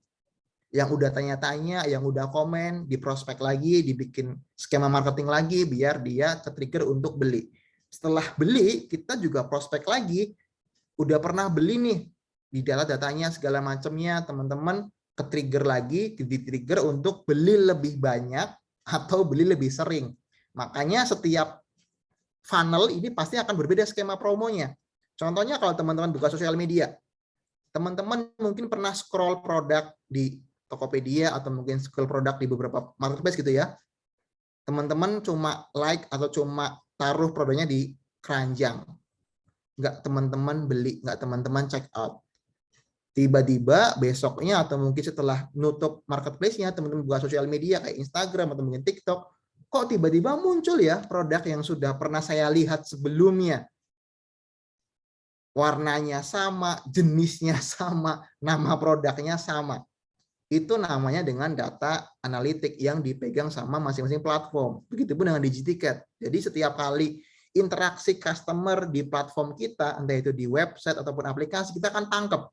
Yang udah tanya-tanya, yang udah komen, diprospek lagi, dibikin skema marketing lagi, biar dia ke-trigger untuk beli. Setelah beli, kita juga prospek lagi, udah pernah beli nih, di data-datanya segala macamnya, teman-teman ke-trigger lagi, di-trigger untuk beli lebih banyak, atau beli lebih sering. Makanya setiap funnel ini pasti akan berbeda skema promonya. Contohnya kalau teman-teman buka sosial media, teman-teman mungkin pernah scroll produk di Tokopedia atau mungkin scroll produk di beberapa marketplace gitu ya. Teman-teman cuma like atau cuma taruh produknya di keranjang. Nggak teman-teman beli, nggak teman-teman check out. Tiba-tiba besoknya atau mungkin setelah nutup marketplace-nya, teman-teman buka sosial media kayak Instagram atau mungkin TikTok, kok tiba-tiba muncul ya produk yang sudah pernah saya lihat sebelumnya. Warnanya sama, jenisnya sama, nama produknya sama. Itu namanya dengan data analitik yang dipegang sama masing-masing platform. Begitupun dengan Digiticket. Jadi setiap kali interaksi customer di platform kita, entah itu di website ataupun aplikasi, kita akan tangkap.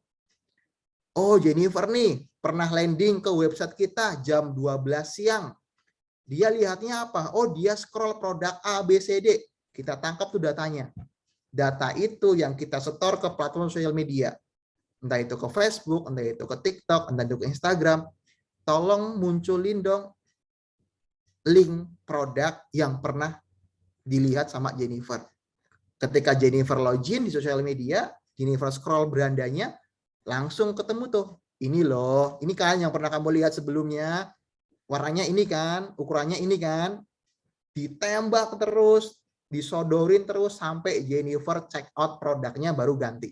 Oh, Jennifer nih pernah landing ke website kita jam 12 siang. Dia lihatnya apa? Oh, dia scroll produk A, B, C, D. Kita tangkap tuh datanya. Data itu yang kita setor ke platform sosial media. Entah itu ke Facebook, entah itu ke TikTok, entah itu ke Instagram, tolong munculin dong link produk yang pernah dilihat sama Jennifer. Ketika Jennifer login di sosial media, Jennifer scroll berandanya, langsung ketemu tuh. Ini loh, ini kan yang pernah kamu lihat sebelumnya, warnanya ini kan, ukurannya ini kan, ditembak terus, disodorin terus sampai Jennifer check out produknya baru ganti.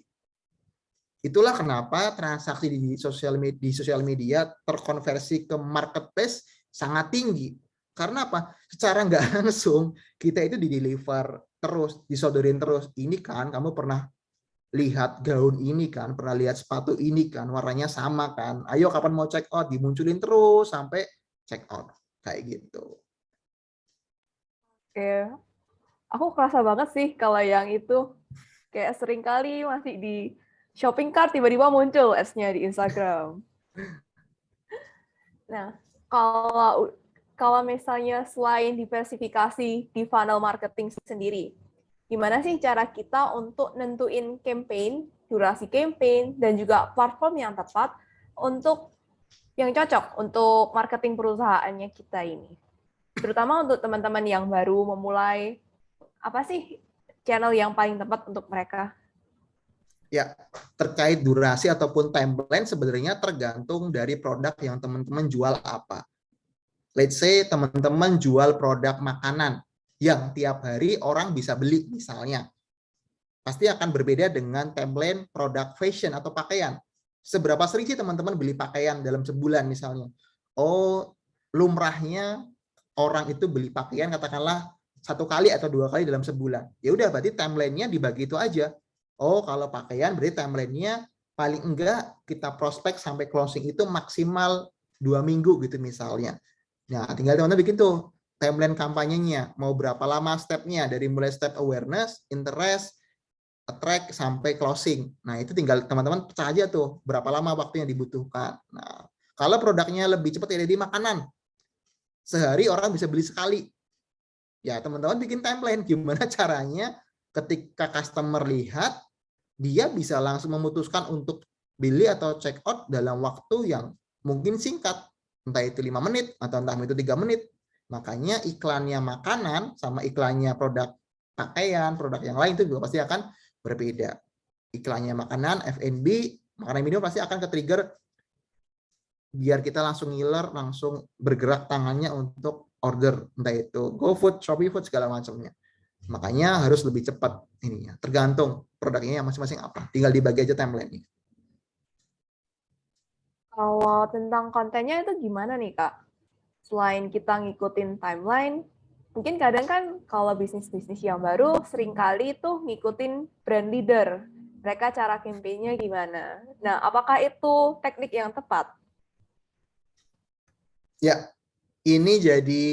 Itulah kenapa transaksi di sosial media terkonversi ke marketplace sangat tinggi. Karena apa? Secara nggak langsung kita itu di-deliver terus, disodorin terus. Ini kan kamu pernah lihat gaun ini kan, pernah lihat sepatu ini kan, warnanya sama kan. Ayo kapan mau check out? Dimunculin terus sampai check out. Kayak gitu. Oke, aku kerasa banget sih kalau yang itu kayak sering kali masih di shopping cart tiba-tiba muncul ads-nya di Instagram. Nah, kalau misalnya selain diversifikasi di funnel marketing sendiri, gimana sih cara kita untuk nentuin campaign, durasi campaign, dan juga platform yang tepat untuk yang cocok untuk marketing perusahaannya kita ini? Terutama untuk teman-teman yang baru memulai, apa sih channel yang paling tepat untuk mereka? Ya, terkait durasi ataupun timeline sebenarnya tergantung dari produk yang teman-teman jual apa. Let's say teman-teman jual produk makanan yang tiap hari orang bisa beli misalnya. Pasti akan berbeda dengan timeline produk fashion atau pakaian. Seberapa sering sih teman-teman beli pakaian dalam sebulan misalnya? Oh, lumrahnya orang itu beli pakaian katakanlah 1 kali atau 2 kali dalam sebulan. Ya udah berarti timeline-nya dibagi itu aja. Oh, kalau pakaian berarti timeline-nya paling enggak kita prospek sampai closing itu maksimal 2 minggu gitu misalnya. Nah, tinggal teman-teman bikin tuh timeline kampanyenya. Mau berapa lama step-nya dari mulai step awareness, interest, attract, sampai closing. Nah, itu tinggal teman-teman pecah aja tuh berapa lama waktu yang dibutuhkan. Nah, kalau produknya lebih cepat ya di makanan. Sehari orang bisa beli sekali. Ya, teman-teman bikin timeline. Gimana caranya ketika customer lihat, dia bisa langsung memutuskan untuk beli atau check out dalam waktu yang mungkin singkat. Entah itu 5 menit, atau entah itu 3 menit. Makanya iklannya makanan sama iklannya produk pakaian, produk yang lain itu juga pasti akan berbeda. Iklannya makanan, F&B, makanan minum pasti akan ke-trigger biar kita langsung ngiler, langsung bergerak tangannya untuk order. Entah itu GoFood, Shopee Food, segala macamnya. Makanya harus lebih cepat ininya. Tergantung produknya yang masing-masing apa. Tinggal dibagi aja timeline-nya. Kalau tentang kontennya itu gimana nih, Kak? Selain kita ngikutin timeline, mungkin kadang kan kalau bisnis-bisnis yang baru seringkali tuh ngikutin brand leader. Mereka cara campaign-nya gimana? Nah, apakah itu teknik yang tepat? Ya, ini jadi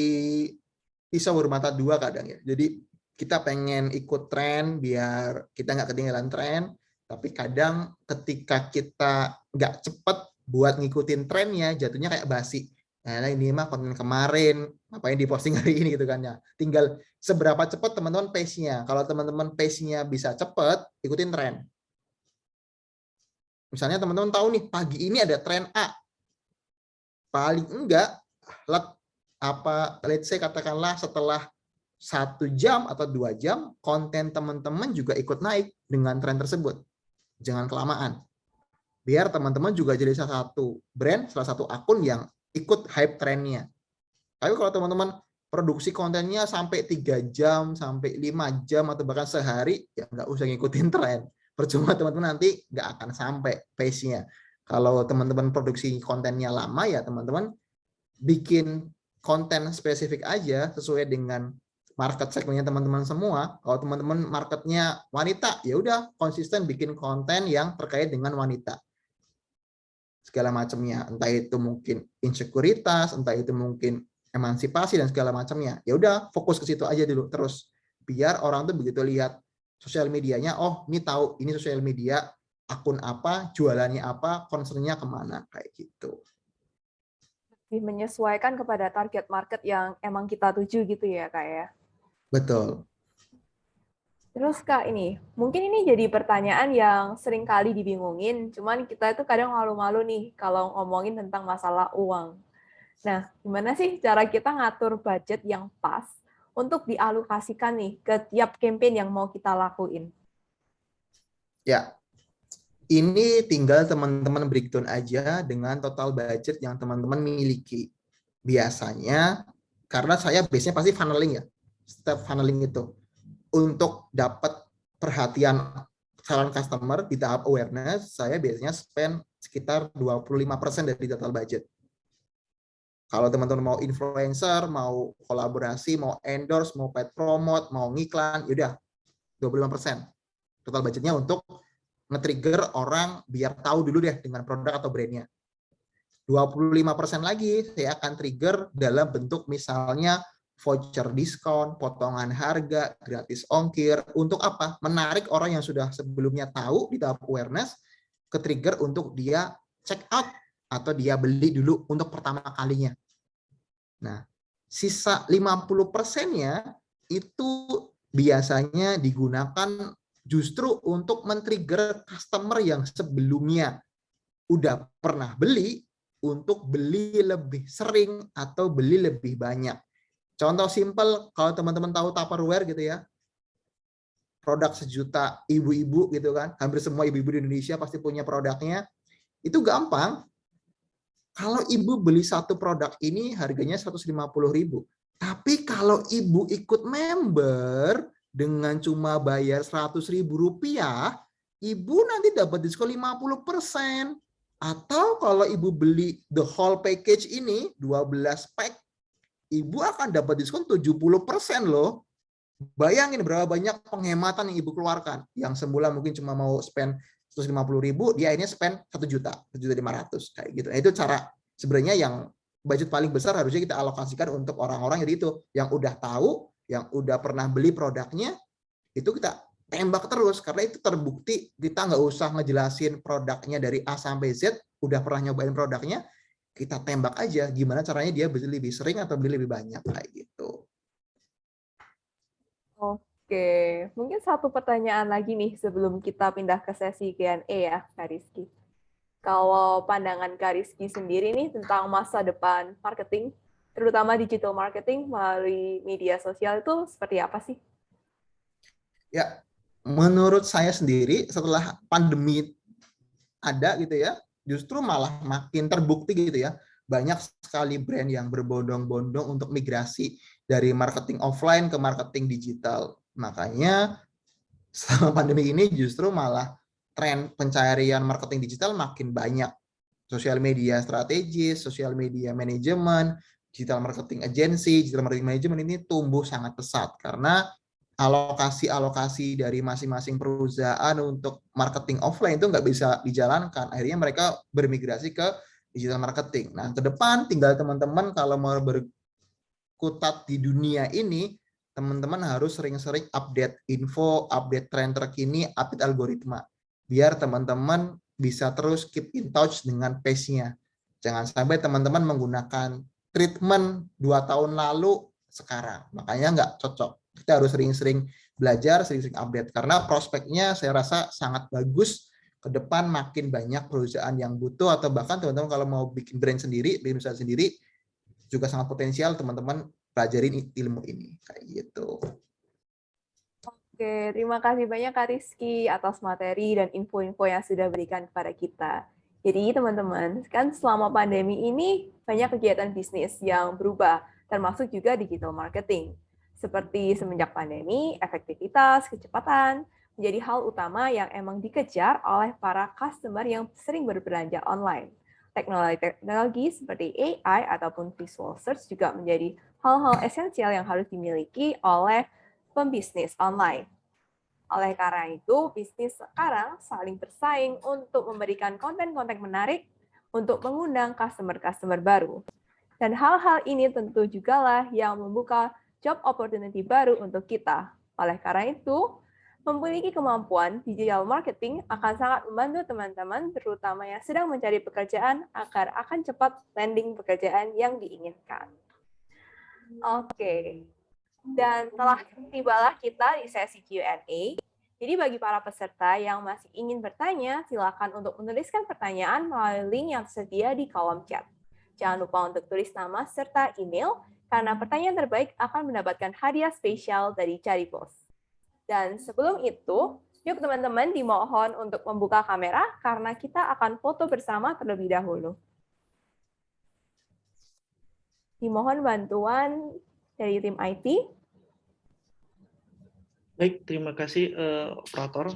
pisau bermata dua kadang ya. Jadi kita pengen ikut tren biar kita nggak ketinggalan tren, tapi kadang ketika kita nggak cepet buat ngikutin trennya, jatuhnya kayak basi. Nah, ini mah konten kemarin, ngapain diposting hari ini gitu kan ya. Tinggal seberapa cepat teman-teman pace-nya. Kalau teman-teman pace-nya bisa cepat, ikutin tren. Misalnya teman-teman tahu nih, pagi ini ada tren A. Paling enggak, let's say katakanlah setelah 1 jam atau 2 jam, konten teman-teman juga ikut naik dengan tren tersebut. Jangan kelamaan. Biar teman-teman juga jadi salah satu brand, salah satu akun yang ikut hype trennya. Tapi kalau teman-teman produksi kontennya sampai 3 jam, sampai 5 jam, atau bahkan sehari, ya nggak usah ngikutin tren. Percuma teman-teman nanti nggak akan sampai pace-nya. Kalau teman-teman produksi kontennya lama, ya teman-teman bikin konten spesifik aja sesuai dengan market segmennya teman-teman semua. Kalau teman-teman marketnya wanita, ya udah konsisten bikin konten yang terkait dengan wanita. Segala macamnya, entah itu mungkin insekuritas, entah itu mungkin emansipasi dan segala macamnya. Ya udah fokus ke situ aja dulu terus. Biar orang tuh begitu lihat sosial medianya, oh ini tahu ini sosial media akun apa, jualannya apa, concernnya kemana, kayak gitu. Menyesuaikan kepada target market yang emang kita tuju gitu ya, Kak ya? Betul. Terus Kak, ini mungkin ini jadi pertanyaan yang sering kali dibingungin, cuman kita itu kadang malu-malu nih kalau ngomongin tentang masalah uang. Nah, gimana sih cara kita ngatur budget yang pas untuk dialokasikan nih ke tiap campaign yang mau kita lakuin? Ya, ini tinggal teman-teman breakdown aja dengan total budget yang teman-teman miliki. Biasanya, karena saya biasanya pasti funneling ya, step funneling itu. Untuk dapat perhatian calon customer di tahap awareness, saya biasanya spend sekitar 25% dari total budget. Kalau teman-teman mau influencer, mau kolaborasi, mau endorse, mau paid promote, mau ngiklan, yaudah 25%. Total budgetnya untuk nge-trigger orang biar tahu dulu deh dengan produk atau brandnya. 25% lagi saya akan trigger dalam bentuk misalnya voucher diskon, potongan harga, gratis ongkir. Untuk apa? Menarik orang yang sudah sebelumnya tahu di tahap awareness, ke trigger untuk dia check out atau dia beli dulu untuk pertama kalinya. Nah, sisa 50%-nya itu biasanya digunakan justru untuk men-trigger customer yang sebelumnya udah pernah beli untuk beli lebih sering atau beli lebih banyak. Contoh simpel, kalau teman-teman tahu Tupperware gitu ya, produk sejuta ibu-ibu gitu kan, hampir semua ibu-ibu di Indonesia pasti punya produknya. Itu gampang. Kalau ibu beli satu produk ini harganya 150.000. Tapi kalau ibu ikut member dengan cuma bayar 100.000 rupiah, ibu nanti dapat diskon 50%. Atau kalau ibu beli the whole package ini, 12 pack, ibu akan dapat diskon 70% loh. Bayangin berapa banyak penghematan yang ibu keluarkan. Yang semula mungkin cuma mau spend 150.000, dia akhirnya spend 1.500.000 kayak gitu. Nah, itu cara sebenarnya yang budget paling besar harusnya kita alokasikan untuk orang-orang yang udah tahu, yang udah pernah beli produknya, itu kita tembak terus karena itu terbukti. Kita nggak usah ngejelasin produknya dari A sampai Z, udah pernah nyobain produknya, kita tembak aja gimana caranya dia beli lebih sering atau beli lebih banyak kayak gitu. Oke, mungkin satu pertanyaan lagi nih sebelum kita pindah ke sesi Q&A ya, Kak Rizky. Kalau pandangan Kak Rizky sendiri nih tentang masa depan marketing, terutama digital marketing melalui media sosial itu seperti apa sih? Ya, menurut saya sendiri setelah pandemi ada gitu ya, justru malah makin terbukti gitu ya. Banyak sekali brand yang berbondong-bondong untuk migrasi dari marketing offline ke marketing digital. Makanya selama pandemi ini justru malah tren pencarian marketing digital makin banyak. Sosial media strategis, sosial media manajemen, digital marketing agency, digital marketing management ini tumbuh sangat pesat karena alokasi-alokasi dari masing-masing perusahaan untuk marketing offline itu nggak bisa dijalankan. Akhirnya mereka bermigrasi ke digital marketing. Nah, ke depan tinggal teman-teman kalau mau berkutat di dunia ini, teman-teman harus sering-sering update info, update tren terkini, update algoritma. Biar teman-teman bisa terus keep in touch dengan pace-nya. Jangan sampai teman-teman menggunakan treatment 2 tahun lalu sekarang. Makanya nggak cocok. Kita harus sering-sering belajar, sering-sering update. Karena prospeknya saya rasa sangat bagus. Ke depan makin banyak perusahaan yang butuh, atau bahkan teman-teman kalau mau bikin brand sendiri, bikin usaha sendiri, juga sangat potensial teman-teman pelajarin ilmu ini. Kayak gitu. Oke, terima kasih banyak Kak Rizky atas materi dan info-info yang sudah berikan kepada kita. Jadi teman-teman, kan selama pandemi ini banyak kegiatan bisnis yang berubah, termasuk juga digital marketing. Seperti semenjak pandemi, efektivitas, kecepatan menjadi hal utama yang emang dikejar oleh para customer yang sering berbelanja online. Teknologi seperti AI ataupun visual search juga menjadi hal-hal esensial yang harus dimiliki oleh pembisnis online. Oleh karena itu, bisnis sekarang saling bersaing untuk memberikan konten-konten menarik untuk mengundang customer-customer baru. Dan hal-hal ini tentu juga lah yang membuka job opportunity baru untuk kita. Oleh karena itu, memiliki kemampuan digital marketing akan sangat membantu teman-teman, terutama yang sedang mencari pekerjaan, agar akan cepat landing pekerjaan yang diinginkan. Oke. Dan telah tibalah kita di sesi Q&A. Jadi bagi para peserta yang masih ingin bertanya, silakan untuk menuliskan pertanyaan melalui link yang tersedia di kolom chat. Jangan lupa untuk tulis nama serta email, karena pertanyaan terbaik akan mendapatkan hadiah spesial dari Caribos. Dan sebelum itu, yuk teman-teman dimohon untuk membuka kamera, karena kita akan foto bersama terlebih dahulu. Dimohon bantuan dari tim IT. Baik, terima kasih operator.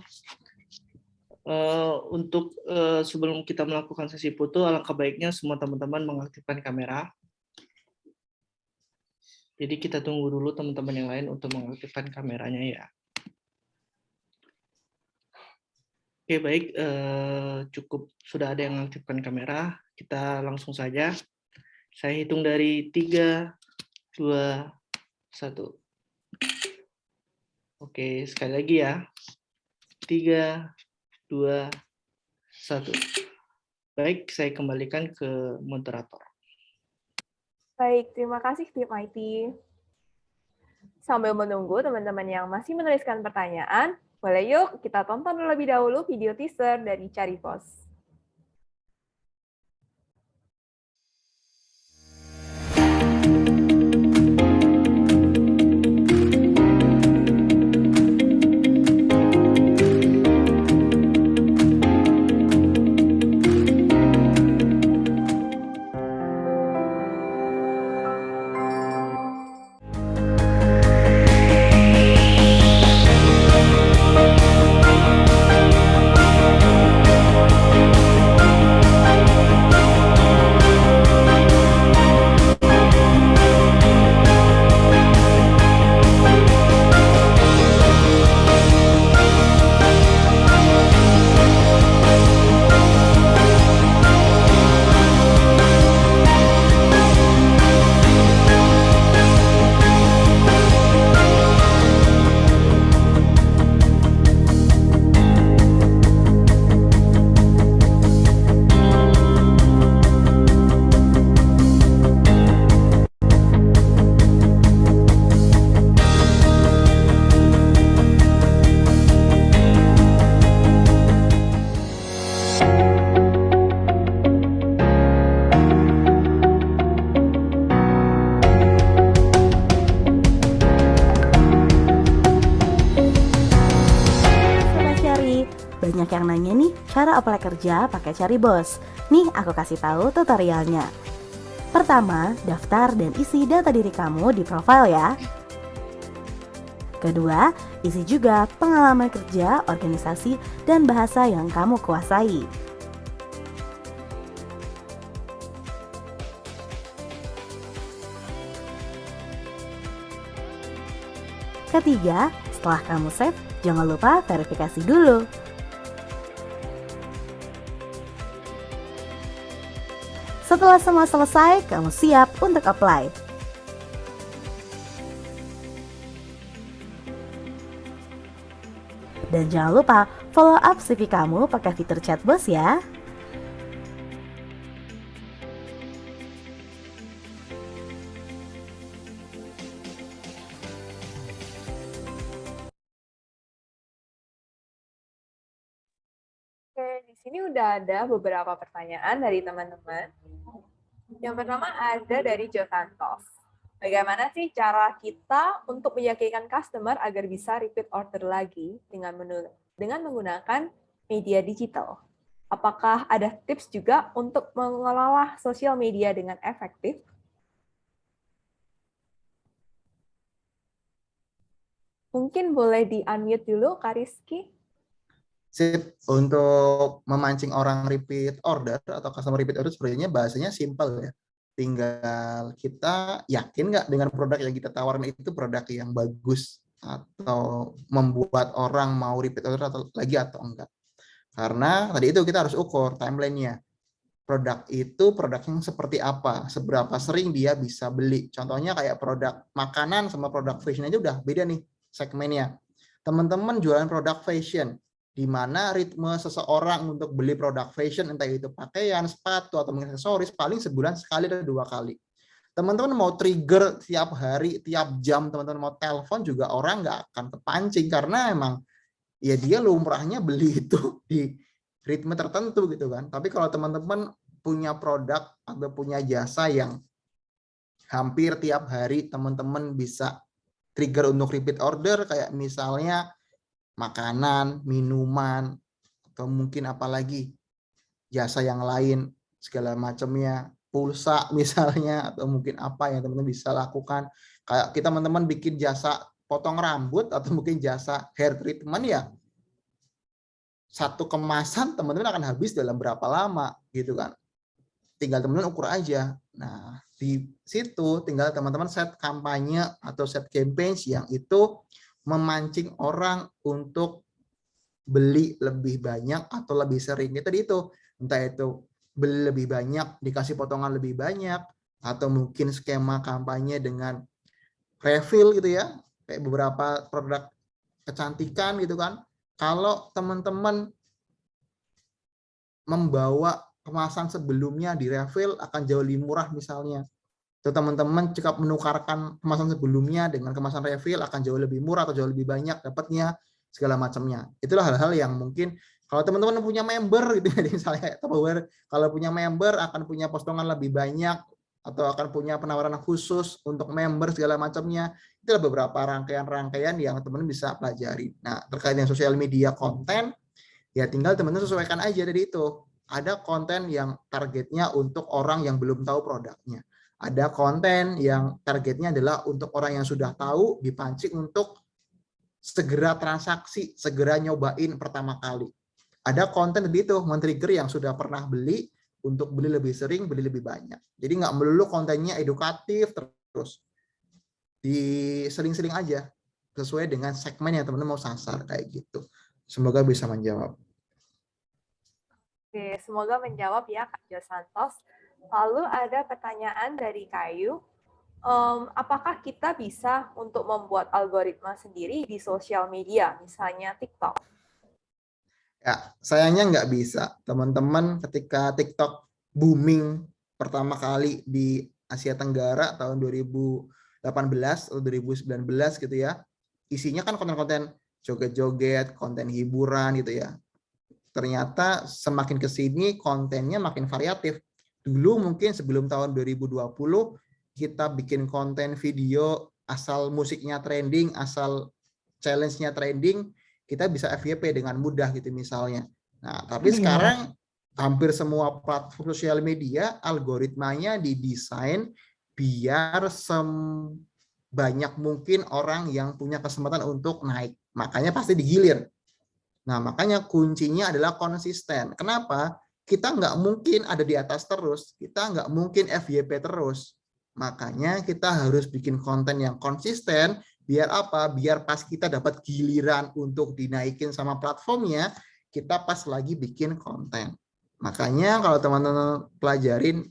Untuk sebelum kita melakukan sesi foto, alangkah baiknya semua teman-teman mengaktifkan kamera. Jadi kita tunggu dulu teman-teman yang lain untuk mengaktifkan kameranya ya. Oke, baik, cukup sudah ada yang mengaktifkan kamera. Kita langsung saja. Saya hitung dari 3, 2, 1. Oke, sekali lagi ya. 3, 2, 1. Baik, saya kembalikan ke moderator. Baik, terima kasih tim IT. Sambil menunggu teman-teman yang masih menuliskan pertanyaan, boleh yuk kita tonton terlebih dahulu video teaser dari Caribos. Banyak yang nanya nih, cara apply kerja pakai Caribos. Nih aku kasih tahu tutorialnya. Pertama, daftar dan isi data diri kamu di profile ya. Kedua, isi juga pengalaman kerja, organisasi, dan bahasa yang kamu kuasai. Ketiga, setelah kamu save, jangan lupa verifikasi dulu. Setelah semua selesai, kamu siap untuk apply. Dan jangan lupa follow up CV kamu pakai fitur chat bos ya. Oke, di sini udah ada beberapa pertanyaan dari teman-teman. Yang pertama ada dari Joe Santos. Bagaimana sih cara kita untuk meyakinkan customer agar bisa repeat order lagi dengan menggunakan media digital? Apakah ada tips juga untuk mengelola sosial media dengan efektif? Mungkin boleh di-unmute dulu, Kak Rizky. Sip, untuk memancing orang repeat order atau customer repeat order sebenarnya bahasanya simple ya. Tinggal kita yakin nggak dengan produk yang kita tawarin itu produk yang bagus atau membuat orang mau repeat order lagi atau enggak. Karena tadi itu kita harus ukur timeline-nya. Produk itu produk yang seperti apa, seberapa sering dia bisa beli. Contohnya kayak produk makanan sama produk fashion aja udah beda nih segmennya. Teman-teman jualan produk fashion, di mana ritme seseorang untuk beli produk fashion, entah itu pakaian, sepatu, atau mungkin aksesoris, paling sebulan sekali atau 2 kali. Teman-teman mau trigger tiap hari, tiap jam, teman-teman mau telepon juga orang nggak akan kepancing, karena emang ya dia lumrahnya beli itu di ritme tertentu gitu kan. Tapi kalau teman-teman punya produk atau punya jasa yang hampir tiap hari teman-teman bisa trigger untuk repeat order, kayak misalnya makanan, minuman, atau mungkin apalagi jasa yang lain segala macamnya, pulsa misalnya, atau mungkin apa yang teman-teman bisa lakukan. Kayak kita teman-teman bikin jasa potong rambut atau mungkin jasa hair treatment, ya satu kemasan teman-teman akan habis dalam berapa lama gitu kan. Tinggal teman-teman ukur aja. Nah, di situ tinggal teman-teman set kampanye atau set campaign yang itu memancing orang untuk beli lebih banyak atau lebih sering. Tadi itu, entah itu beli lebih banyak, dikasih potongan lebih banyak, atau mungkin skema kampanye dengan refill gitu ya, kayak beberapa produk kecantikan gitu kan. Kalau teman-teman membawa kemasan sebelumnya di refill akan jauh lebih murah misalnya. Atau teman-teman cukup menukarkan kemasan sebelumnya dengan kemasan refill akan jauh lebih murah atau jauh lebih banyak dapatnya segala macamnya. Itulah hal-hal yang mungkin kalau teman-teman punya member gitu misalnya Tupperware, kalau punya member akan punya postingan lebih banyak atau akan punya penawaran khusus untuk member segala macamnya. Itulah beberapa rangkaian-rangkaian yang teman-teman bisa pelajari. Nah, terkait dengan sosial media konten, ya tinggal teman-teman sesuaikan aja dari itu. Ada konten yang targetnya untuk orang yang belum tahu produknya. Ada konten yang targetnya adalah untuk orang yang sudah tahu, dipancing untuk segera transaksi, segera nyobain pertama kali. Ada konten begitu, men-trigger yang sudah pernah beli untuk beli lebih sering, beli lebih banyak. Jadi nggak melulu kontennya edukatif terus. Sering-sering aja, sesuai dengan segmen yang teman-teman mau sasar kayak gitu. Semoga bisa menjawab. Oke, semoga menjawab ya Kak Jo Santos. Lalu ada pertanyaan dari Kayu. Apakah kita bisa untuk membuat algoritma sendiri di sosial media, misalnya TikTok? Ya, sayangnya nggak bisa. Teman-teman, ketika TikTok booming pertama kali di Asia Tenggara tahun 2018 atau 2019 gitu ya, isinya kan konten-konten joget-joget, konten hiburan gitu ya. Ternyata semakin ke sini kontennya makin variatif. Dulu mungkin sebelum tahun 2020 kita bikin konten video asal musiknya trending, asal challenge-nya trending, kita bisa FYP dengan mudah gitu misalnya. Nah, tapi sekarang hampir semua platform sosial media algoritmanya didesain biar sebanyak mungkin orang yang punya kesempatan untuk naik. Makanya pasti digilir. Nah, makanya kuncinya adalah konsisten. Kenapa? Kita nggak mungkin ada di atas terus. Kita nggak mungkin FYP terus. Makanya kita harus bikin konten yang konsisten. Biar apa? Biar pas kita dapat giliran untuk dinaikin sama platformnya, kita pas lagi bikin konten. Makanya kalau teman-teman pelajarin,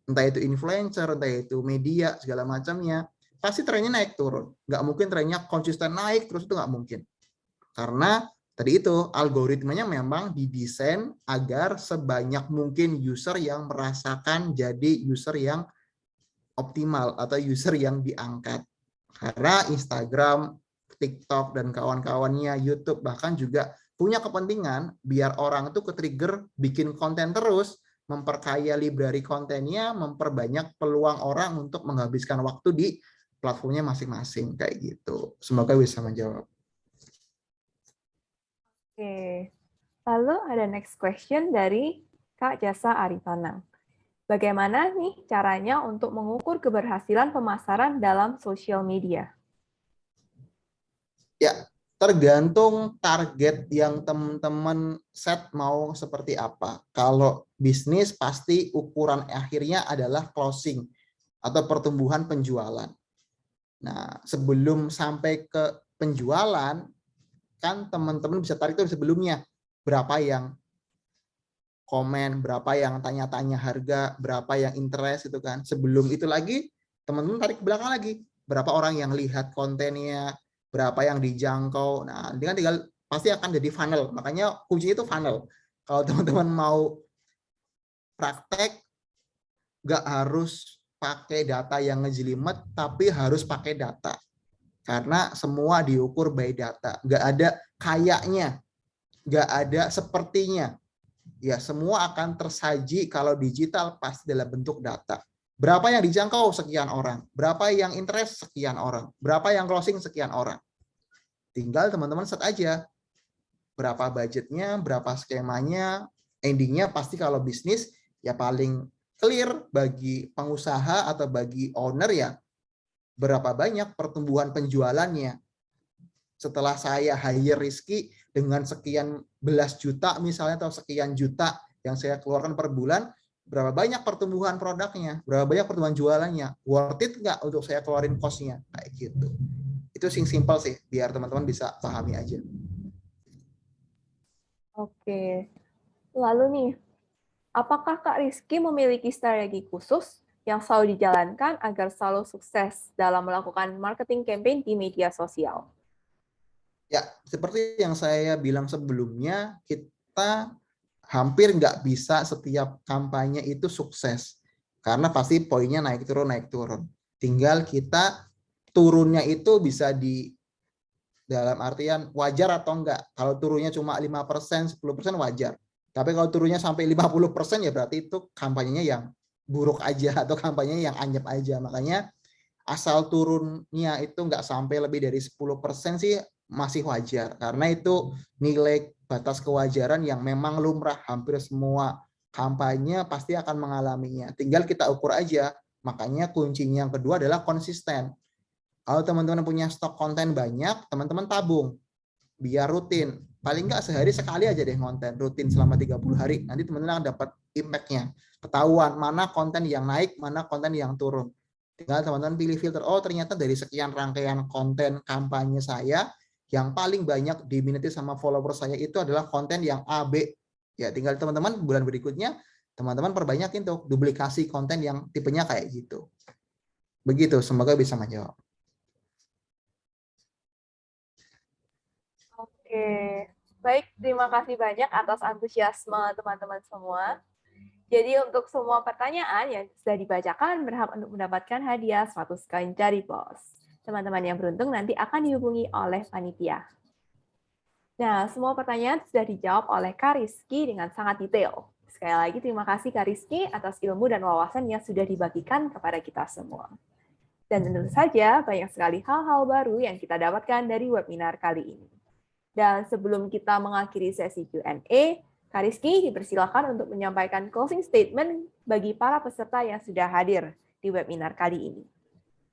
entah itu influencer, entah itu media, segala macamnya, pasti trennya naik turun. Nggak mungkin trennya konsisten naik terus, itu nggak mungkin. Karena tadi itu algoritmanya memang didesain agar sebanyak mungkin user yang merasakan jadi user yang optimal atau user yang diangkat. Karena Instagram, TikTok, dan kawan-kawannya, YouTube bahkan juga punya kepentingan biar orang itu ke-trigger bikin konten terus, memperkaya library kontennya, memperbanyak peluang orang untuk menghabiskan waktu di platformnya masing-masing kayak gitu. Semoga bisa menjawab. Oke. Lalu ada next question dari Kak Jasa Arifana. Bagaimana nih caranya untuk mengukur keberhasilan pemasaran dalam sosial media? Ya, tergantung target yang teman-teman set mau seperti apa. Kalau bisnis pasti ukuran akhirnya adalah closing atau pertumbuhan penjualan. Nah, sebelum sampai ke penjualan, kan teman-teman bisa tarik itu sebelumnya. Berapa yang komen, berapa yang tanya-tanya harga, berapa yang interest itu kan. Sebelum itu lagi, teman-teman tarik ke belakang lagi. Berapa orang yang lihat kontennya, berapa yang dijangkau. Nah, ini kan tinggal pasti akan jadi funnel. Makanya kuncinya itu funnel. Kalau teman-teman mau praktek, nggak harus pakai data yang ngejelimet, tapi harus pakai data. Karena semua diukur by data. Nggak ada kayaknya, nggak ada sepertinya. Ya, semua akan tersaji kalau digital pasti dalam bentuk data. Berapa yang dijangkau sekian orang, berapa yang interest sekian orang, berapa yang closing sekian orang. Tinggal teman-teman set aja berapa budgetnya, berapa skemanya. Endingnya pasti kalau bisnis ya paling clear bagi pengusaha atau bagi owner ya berapa banyak pertumbuhan penjualannya. Setelah saya hire Rizky dengan sekian belas juta misalnya atau sekian juta yang saya keluarkan per bulan, berapa banyak pertumbuhan produknya, berapa banyak pertumbuhan jualannya, worth it nggak untuk saya keluarin cost-nya, kayak gitu. Itu simple sih, biar teman-teman bisa pahami aja. Oke. Lalu nih, apakah Kak Rizky memiliki strategi khusus yang selalu dijalankan agar selalu sukses dalam melakukan marketing campaign di media sosial? Ya, seperti yang saya bilang sebelumnya, kita hampir nggak bisa setiap kampanye itu sukses. Karena pasti poinnya naik turun. Tinggal kita turunnya itu bisa di dalam artian wajar atau enggak. Kalau turunnya cuma 5%, 10% wajar. Tapi kalau turunnya sampai 50% ya berarti itu kampanyenya yang buruk aja atau kampanyenya yang anyep aja. Makanya asal turunnya itu enggak sampai lebih dari 10% sih masih wajar. Karena itu nilai batas kewajaran yang memang lumrah, hampir semua kampanye pasti akan mengalaminya. Tinggal kita ukur aja. Makanya kuncinya yang kedua adalah konsisten. Kalau teman-teman punya stok konten banyak, teman-teman tabung. Biar rutin. Paling nggak sehari sekali aja deh konten. Rutin selama 30 hari. Nanti teman-teman akan dapat impact-nya. Ketahuan mana konten yang naik, mana konten yang turun. Tinggal teman-teman pilih filter. Oh, ternyata dari sekian rangkaian konten kampanye saya, yang paling banyak diminati sama follower saya itu adalah konten yang A, B. Ya, tinggal teman-teman bulan berikutnya, teman-teman perbanyakin tuh duplikasi konten yang tipenya kayak gitu. Begitu, semoga bisa menjawab. Oke, baik. Terima kasih banyak atas antusiasme teman-teman semua. Jadi untuk semua pertanyaan yang sudah dibacakan berhak untuk mendapatkan hadiah 100 koin Cari Bos. Teman-teman yang beruntung nanti akan dihubungi oleh panitia. Nah, semua pertanyaan sudah dijawab oleh Kak Rizky dengan sangat detail. Sekali lagi terima kasih Kak Rizky atas ilmu dan wawasan yang sudah dibagikan kepada kita semua. Dan tentu saja banyak sekali hal-hal baru yang kita dapatkan dari webinar kali ini. Dan sebelum kita mengakhiri sesi Q&A, Kak Rizky dipersilakan untuk menyampaikan closing statement bagi para peserta yang sudah hadir di webinar kali ini.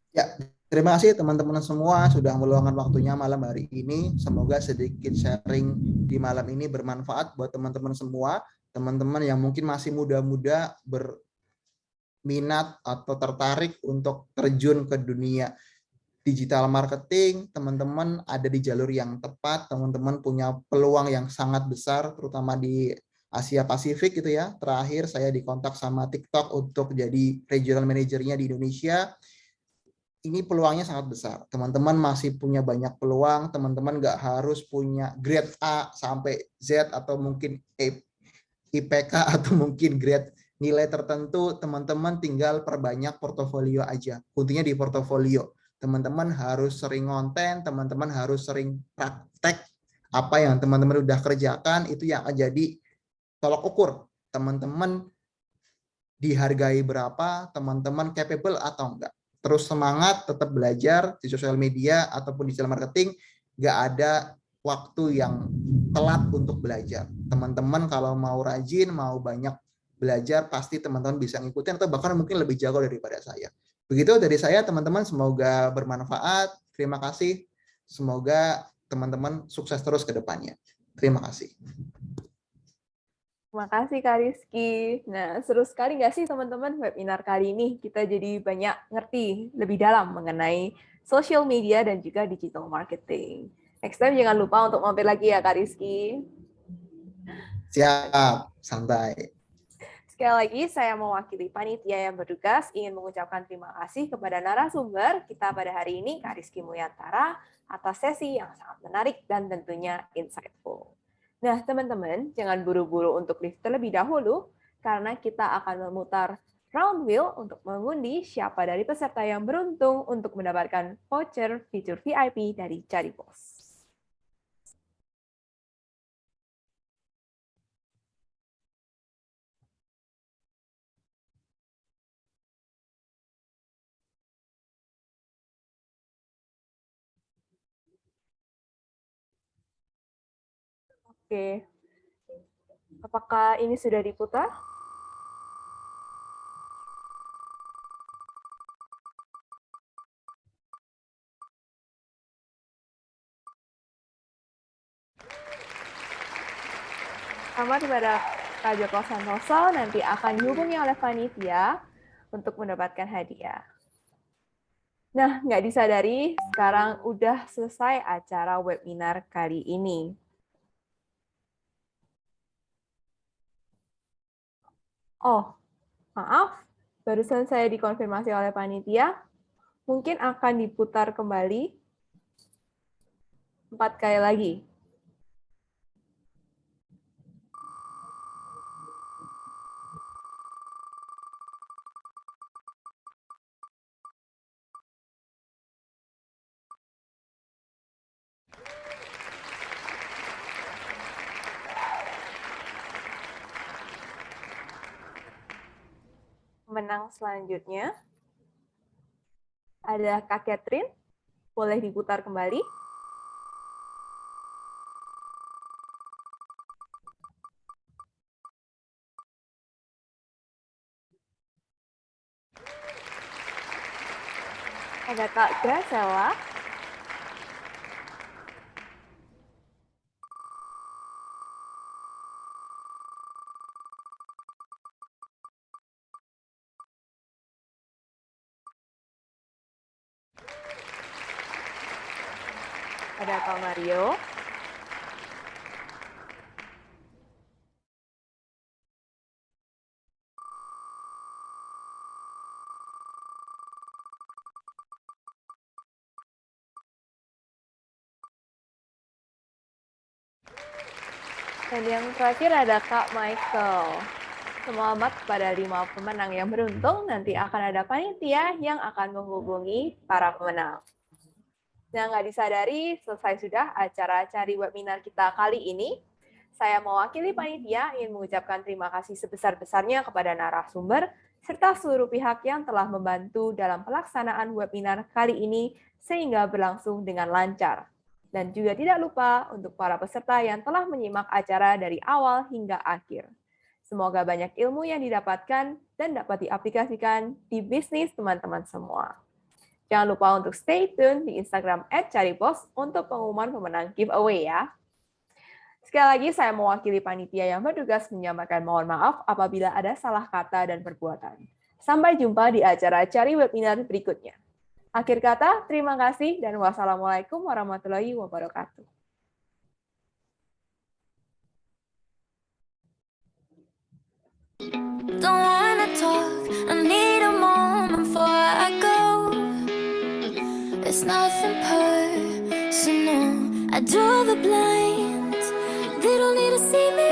Ya, Terima kasih teman-teman semua sudah meluangkan waktunya malam hari ini. Semoga sedikit sharing di malam ini bermanfaat buat teman-teman semua. Teman-teman yang mungkin masih muda-muda berminat atau tertarik untuk terjun ke dunia digital marketing, teman-teman ada di jalur yang tepat, teman-teman punya peluang yang sangat besar, terutama di Asia Pasifik gitu ya. Terakhir saya dikontak sama TikTok untuk jadi regional manajernya di Indonesia. Ini peluangnya sangat besar. Teman-teman masih punya banyak peluang, teman-teman nggak harus punya grade A sampai Z atau mungkin IPK atau mungkin grade nilai tertentu, teman-teman tinggal perbanyak portofolio aja. Kuncinya di portofolio. Teman-teman harus sering konten, teman-teman harus sering praktek apa yang teman-teman udah kerjakan, itu yang akan jadi tolak ukur. Teman-teman dihargai berapa, teman-teman capable atau enggak. Terus semangat, tetap belajar di sosial media ataupun digital marketing, nggak ada waktu yang telat untuk belajar. Teman-teman kalau mau rajin, mau banyak belajar, pasti teman-teman bisa ngikutin atau bahkan mungkin lebih jago daripada saya. Begitu dari saya, teman-teman, semoga bermanfaat. Terima kasih. Semoga teman-teman sukses terus ke depannya. Terima kasih. Terima kasih Kak Rizky. Nah, seru sekali nggak sih teman-teman webinar kali ini? Kita jadi banyak ngerti lebih dalam mengenai social media dan juga digital marketing. Next time jangan lupa untuk mampir lagi ya Kak Rizky. Siap, santai. Sekali lagi, saya mewakili panitia yang bertugas ingin mengucapkan terima kasih kepada narasumber kita pada hari ini, Kak Rizky Mulyantara, atas sesi yang sangat menarik dan tentunya insightful. Nah, teman-teman, jangan buru-buru untuk lift terlebih dahulu, karena kita akan memutar round wheel untuk mengundi siapa dari peserta yang beruntung untuk mendapatkan voucher fitur VIP dari Caribos. Oke, apakah ini sudah diputar? Selamat kepada Kak Joko Santoso, nanti akan dihubungi oleh panitia untuk mendapatkan hadiah. Nah, nggak disadari, sekarang udah selesai acara webinar kali ini. Oh, maaf, barusan saya dikonfirmasi oleh panitia, mungkin akan diputar kembali 4 kali lagi. Pemenang selanjutnya ada Kak Catherine, boleh diputar kembali. Ada Kak Graciela. Ada Kak Mario. Dan yang terakhir ada Kak Michael. Selamat kepada 5 pemenang yang beruntung. Nanti akan ada panitia yang akan menghubungi para pemenang. Nah, nggak disadari, selesai sudah acara cari webinar kita kali ini. Saya mewakili panitia ingin mengucapkan terima kasih sebesar-besarnya kepada narasumber, serta seluruh pihak yang telah membantu dalam pelaksanaan webinar kali ini sehingga berlangsung dengan lancar. Dan juga tidak lupa untuk para peserta yang telah menyimak acara dari awal hingga akhir. Semoga banyak ilmu yang didapatkan dan dapat diaplikasikan di bisnis teman-teman semua. Jangan lupa untuk stay tune di Instagram @caribos untuk pengumuman pemenang giveaway ya. Sekali lagi saya mewakili panitia yang bertugas menyampaikan mohon maaf apabila ada salah kata dan perbuatan. Sampai jumpa di acara Cari Webinar berikutnya. Akhir kata, terima kasih dan wassalamualaikum warahmatullahi wabarakatuh. Don't wanna talk, I need a moment before I go. It's nothing personal, I draw the blinds. They don't need to see me